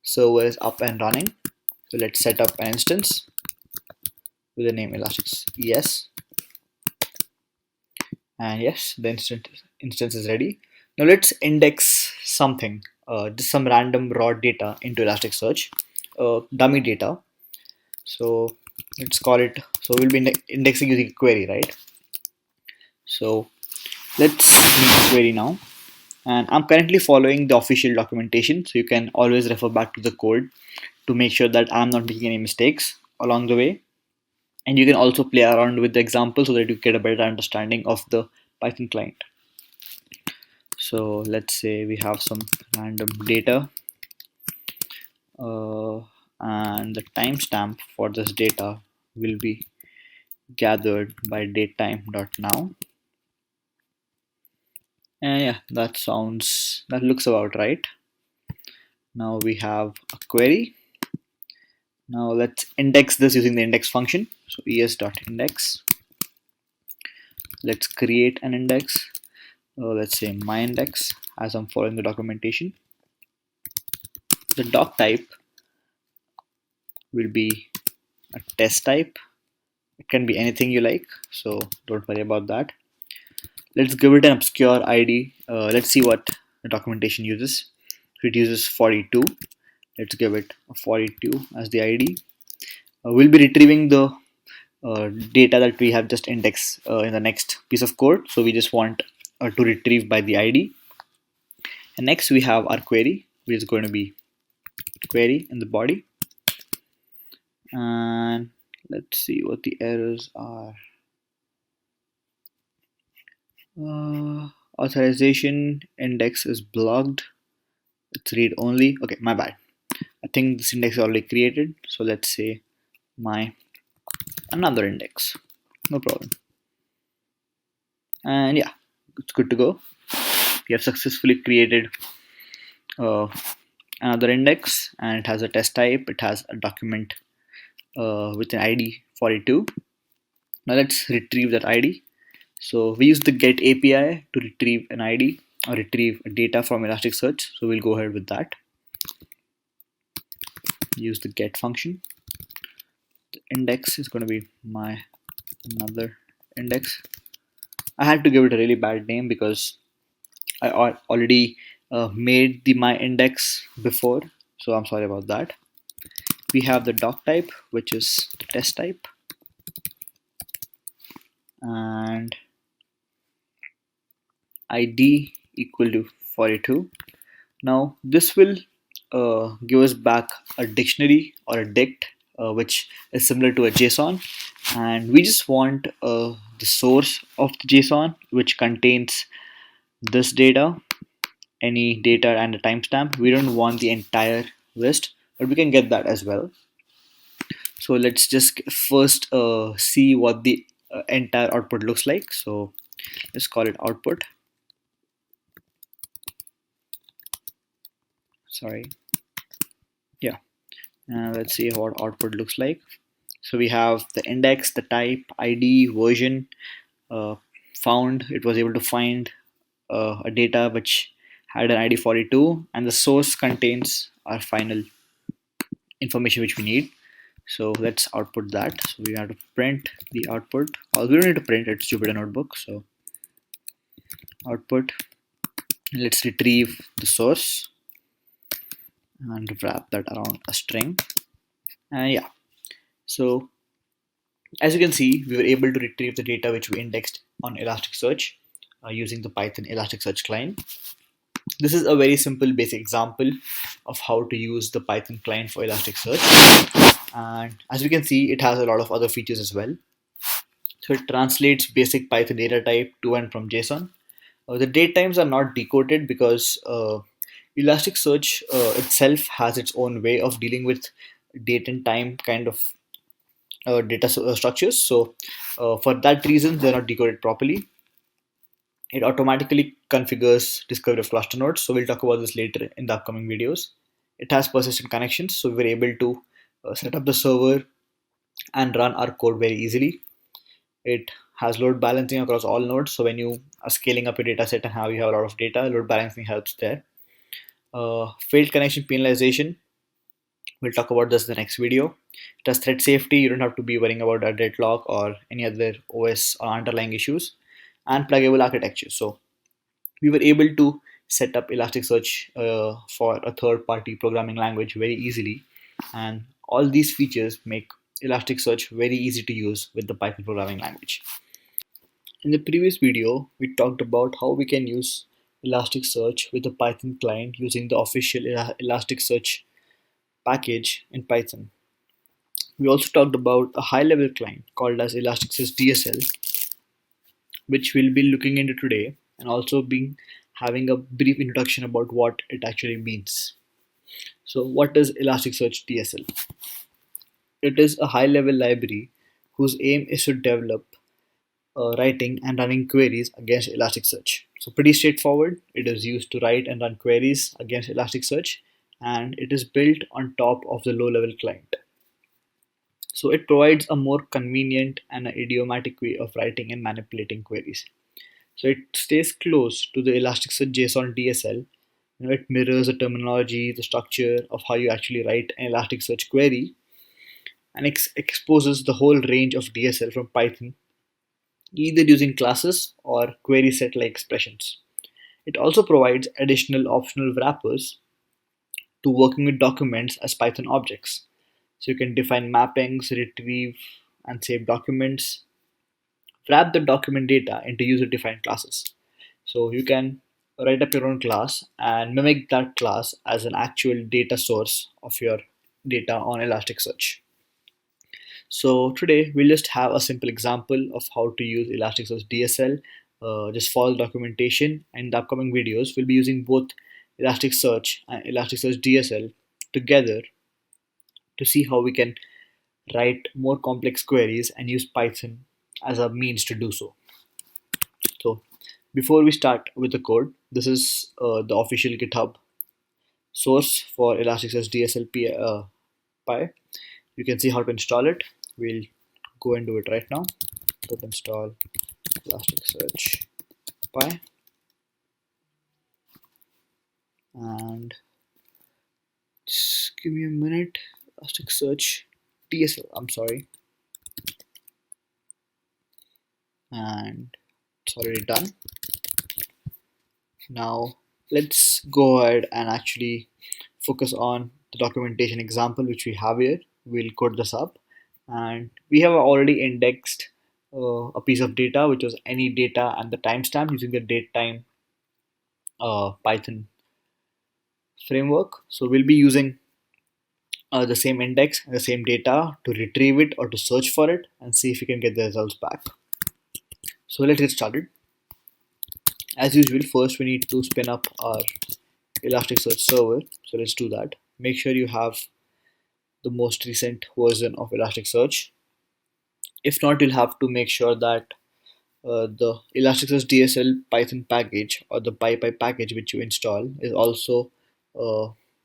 Speaker 2: server is up and running. So let's set up an instance with the name Elasticsearch ES, and yes, the instance is ready. Now let's index something, just some random raw data into Elasticsearch, dummy data. So let's call it. So we'll be indexing using a query, right? So let's make a query now. And I'm currently following the official documentation, so you can always refer back to the code to make sure that I'm not making any mistakes along the way. And you can also play around with the example so that you get a better understanding of the Python client. So let's say we have some random data, uh, and the timestamp for this data will be gathered by datetime.now. And yeah, that looks about right. Now we have a query. Now let's index this using the index function. So es.index. Let's create an index. Let's say my index as I'm following the documentation. The doc type will be a test type. It can be anything you like, so don't worry about that. Let's give it an obscure ID. Let's see what the documentation uses. It uses 42. Let's give it a 42 as the ID. We'll be retrieving the data that we have just indexed in the next piece of code. So we just want to retrieve by the ID. And next we have our query, which is going to be query in the body. And let's see what the errors are. Authorization index is blocked. It's read only. Okay, my bad. I think this index is already created. So let's say my another index. No problem. And yeah, it's good to go. We have successfully created uh, another index, and it has a test type. It has a document with an ID 42. Now let's retrieve that ID. So we use the get API to retrieve an ID or retrieve data from Elasticsearch. So we'll go ahead with that. Use the get function. The index is going to be my another index. I had to give it a really bad name because I already made the my index before, so I'm sorry about that. We have the doc type, which is the test type, and ID equal to 42. Now this will give us back a dictionary or a dict, which is similar to a JSON, and we just want the source of the JSON, which contains this data, any data and a timestamp. We don't want the entire list, but we can get that as well. So let's just first see what the entire output looks like. So let's call it output. Sorry. Yeah. Let's see what output looks like. So we have the index, the type, ID, version, uh, found. It was able to find a data which had an ID 42, and the source contains our final information which we need. So let's output that. So we have to print the output. We don't need to print, it's Jupyter Notebook. So output. Let's retrieve the source and wrap that around a string. And yeah, so as you can see, we were able to retrieve the data which we indexed on Elasticsearch using the Python Elasticsearch client. This is a very simple basic example of how to use the Python client for Elasticsearch. And as we can see, it has a lot of other features as well. So it translates basic Python data type to and from JSON. The date times are not decoded because Elasticsearch itself has its own way of dealing with date and time kind of data structures. So for that reason, they're not decoded properly. It automatically configures discovery of cluster nodes. So we'll talk about this later in the upcoming videos. It has persistent connections, so we were able to set up the server and run our code very easily. It has load balancing across all nodes. So when you are scaling up your data set and how you have a lot of data, load balancing helps there. Failed connection penalization. We'll talk about this in the next video. It has thread safety. You don't have to be worrying about a deadlock or any other OS or underlying issues. And pluggable architecture. So we were able to set up Elasticsearch for a third-party programming language very easily, and all these features make Elasticsearch very easy to use with the Python programming language. In the previous video, we talked about how we can use Elasticsearch with a Python client using the official Elasticsearch package in Python. We also talked about a high-level client called as Elasticsearch DSL, which we'll be looking into today, and also being having a brief introduction about what it actually means. So, what is Elasticsearch DSL? It is a high-level library whose aim is to develop writing and running queries against Elasticsearch. So, pretty straightforward. It is used to write and run queries against Elasticsearch, and it is built on top of the low-level client. So, it provides a more convenient and idiomatic way of writing and manipulating queries. So it stays close to the Elasticsearch JSON DSL. It mirrors the terminology, the structure of how you actually write an Elasticsearch query, and exposes the whole range of DSL from Python, either using classes or query set like expressions. It also provides additional optional wrappers to working with documents as Python objects. So you can define mappings, retrieve and save documents, wrap the document data into user-defined classes. So you can write up your own class and mimic that class as an actual data source of your data on Elasticsearch. So today we'll just have a simple example of how to use Elasticsearch DSL. Just follow the documentation, and in the upcoming videos we'll be using both Elasticsearch and Elasticsearch DSL together to see how we can write more complex queries and use Python as a means to do so. So before we start with the code, this is the official GitHub source for Elasticsearch DSL Pi. You can see how to install it. We'll go and do it right now. Put install Elasticsearch Pi, and just give me a minute. Elasticsearch DSL. I'm sorry, and it's already done. Now let's go ahead and actually focus on the documentation example which we have here. We'll code this up, and we have already indexed a piece of data which was any data and the timestamp using the datetime Python framework. So we'll be using the same index and the same data to retrieve it or to search for it and see if we can get the results back. So let's get started. As usual, first we need to spin up our Elasticsearch server. So let's do that. Make sure you have the most recent version of Elasticsearch. If not, you'll have to make sure that the Elasticsearch DSL Python package or the PyPy package which you install is also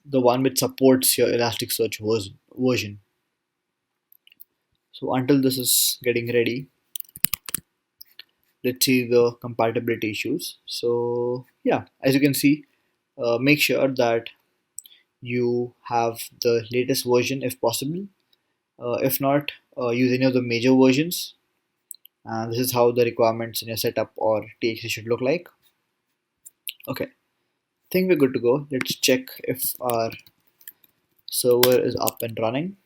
Speaker 2: the one which supports your Elasticsearch version. So until this is getting ready, let's see the compatibility issues. So yeah, as you can see, make sure that you have the latest version if possible. If not, use any of the major versions. This is how the requirements in your setup or TXT should look like. Okay, think we're good to go. Let's check if our server is up and running,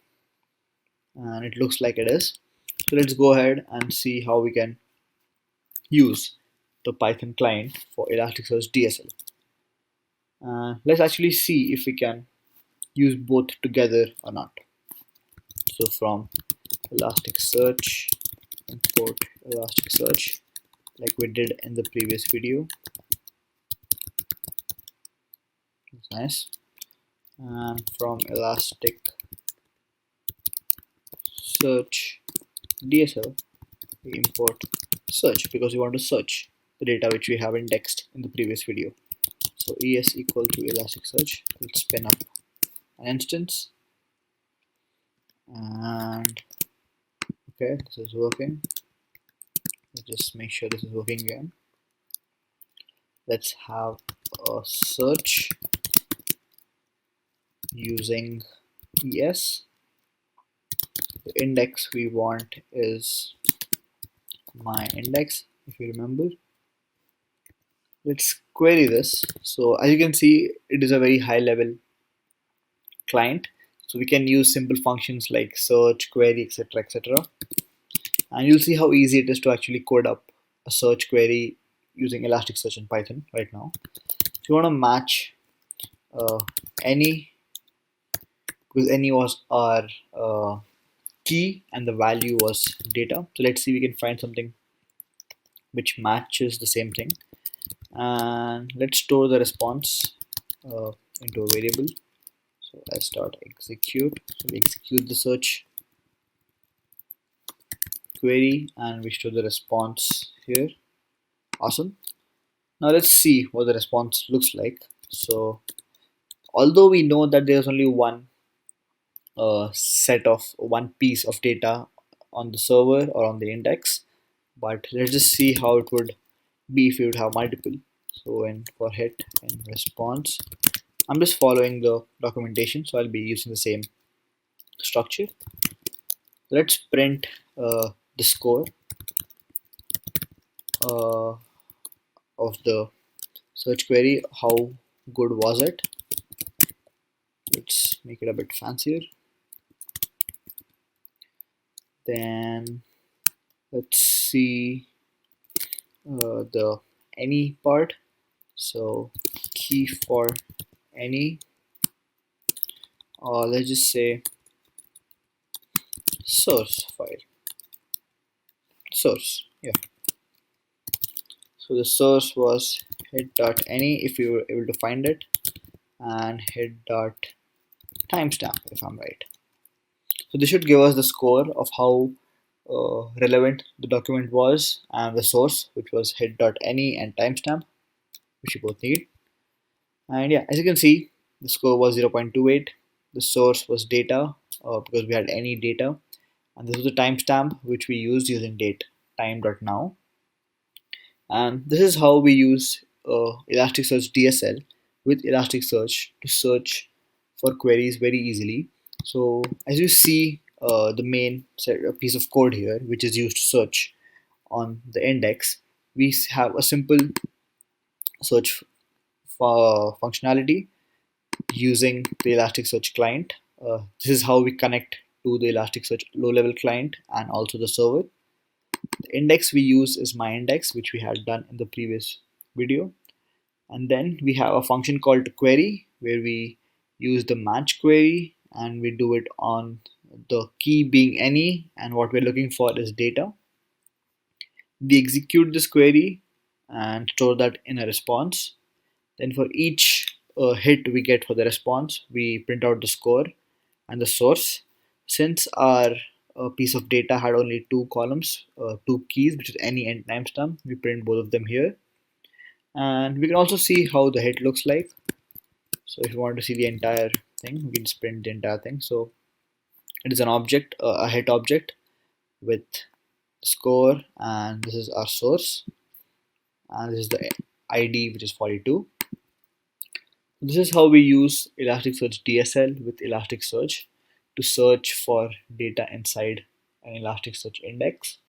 Speaker 2: and it looks like it is. So let's go ahead and see how we can use the Python client for Elasticsearch DSL. Let's actually see if we can use both together or not. So from Elasticsearch, import Elasticsearch like we did in the previous video. That's nice. And from Elasticsearch DSL, we import search because we want to search the data which we have indexed in the previous video. So es equal to Elasticsearch. Let's spin up an instance, and Okay, this is working. Let's just make sure this is working again. Let's have a search using ES. The index we want is my index, if you remember. Let's query this. So as you can see, it is a very high level client. So we can use simple functions like search, query, etc., etc. And you'll see how easy it is to actually code up a search query using Elasticsearch in Python right now. If you want to match uh, any, because any was our key and the value was data. So let's see, we can find something which matches the same thing, and let's store the response uh, into a variable. So I start execute. So we execute the search query and we store the response here. Awesome. Now let's see what the response looks like. So although we know that there's only one set of one piece of data on the server or on the index, but let's just see how it would be if you would have multiple. So in for hit and response, I'm just following the documentation, so I'll be using the same structure. Let's print the score uh, of the search query. How good was it? Let's make it a bit fancier. Then let's see the any part. So key for any, or let's just say source file. Source, yeah. So the source was hit.any if you were able to find it, and hit.timestamp if I'm right. So this should give us the score of how relevant the document was, and the source, which was hit.any, and timestamp, which you both need. And yeah, as you can see, the score was 0.28. The source was data because we had any data, and this was the timestamp which we used using date time.now. And this is how we use Elasticsearch DSL with Elasticsearch to search for queries very easily. So as you see, the main piece of code here, which is used to search on the index, we have a simple search functionality using the Elasticsearch client. This is how we connect to the Elasticsearch low-level client and also the server. The index we use is my index, which we had done in the previous video. And then we have a function called query, where we use the match query and we do it on the key being any, and what we're looking for is data. We execute this query and store that in a response. Then for each hit we get for the response, we print out the score and the source. Since our piece of data had only two columns, two keys, which is any and timestamp, we print both of them here. And we can also see how the hit looks like. So if you want to see the entire thing, we can just print the entire thing. So it is an object, a hit object with score, and this is our source, and this is the ID, which is 42. This is how we use Elasticsearch DSL with Elasticsearch to search for data inside an Elasticsearch index.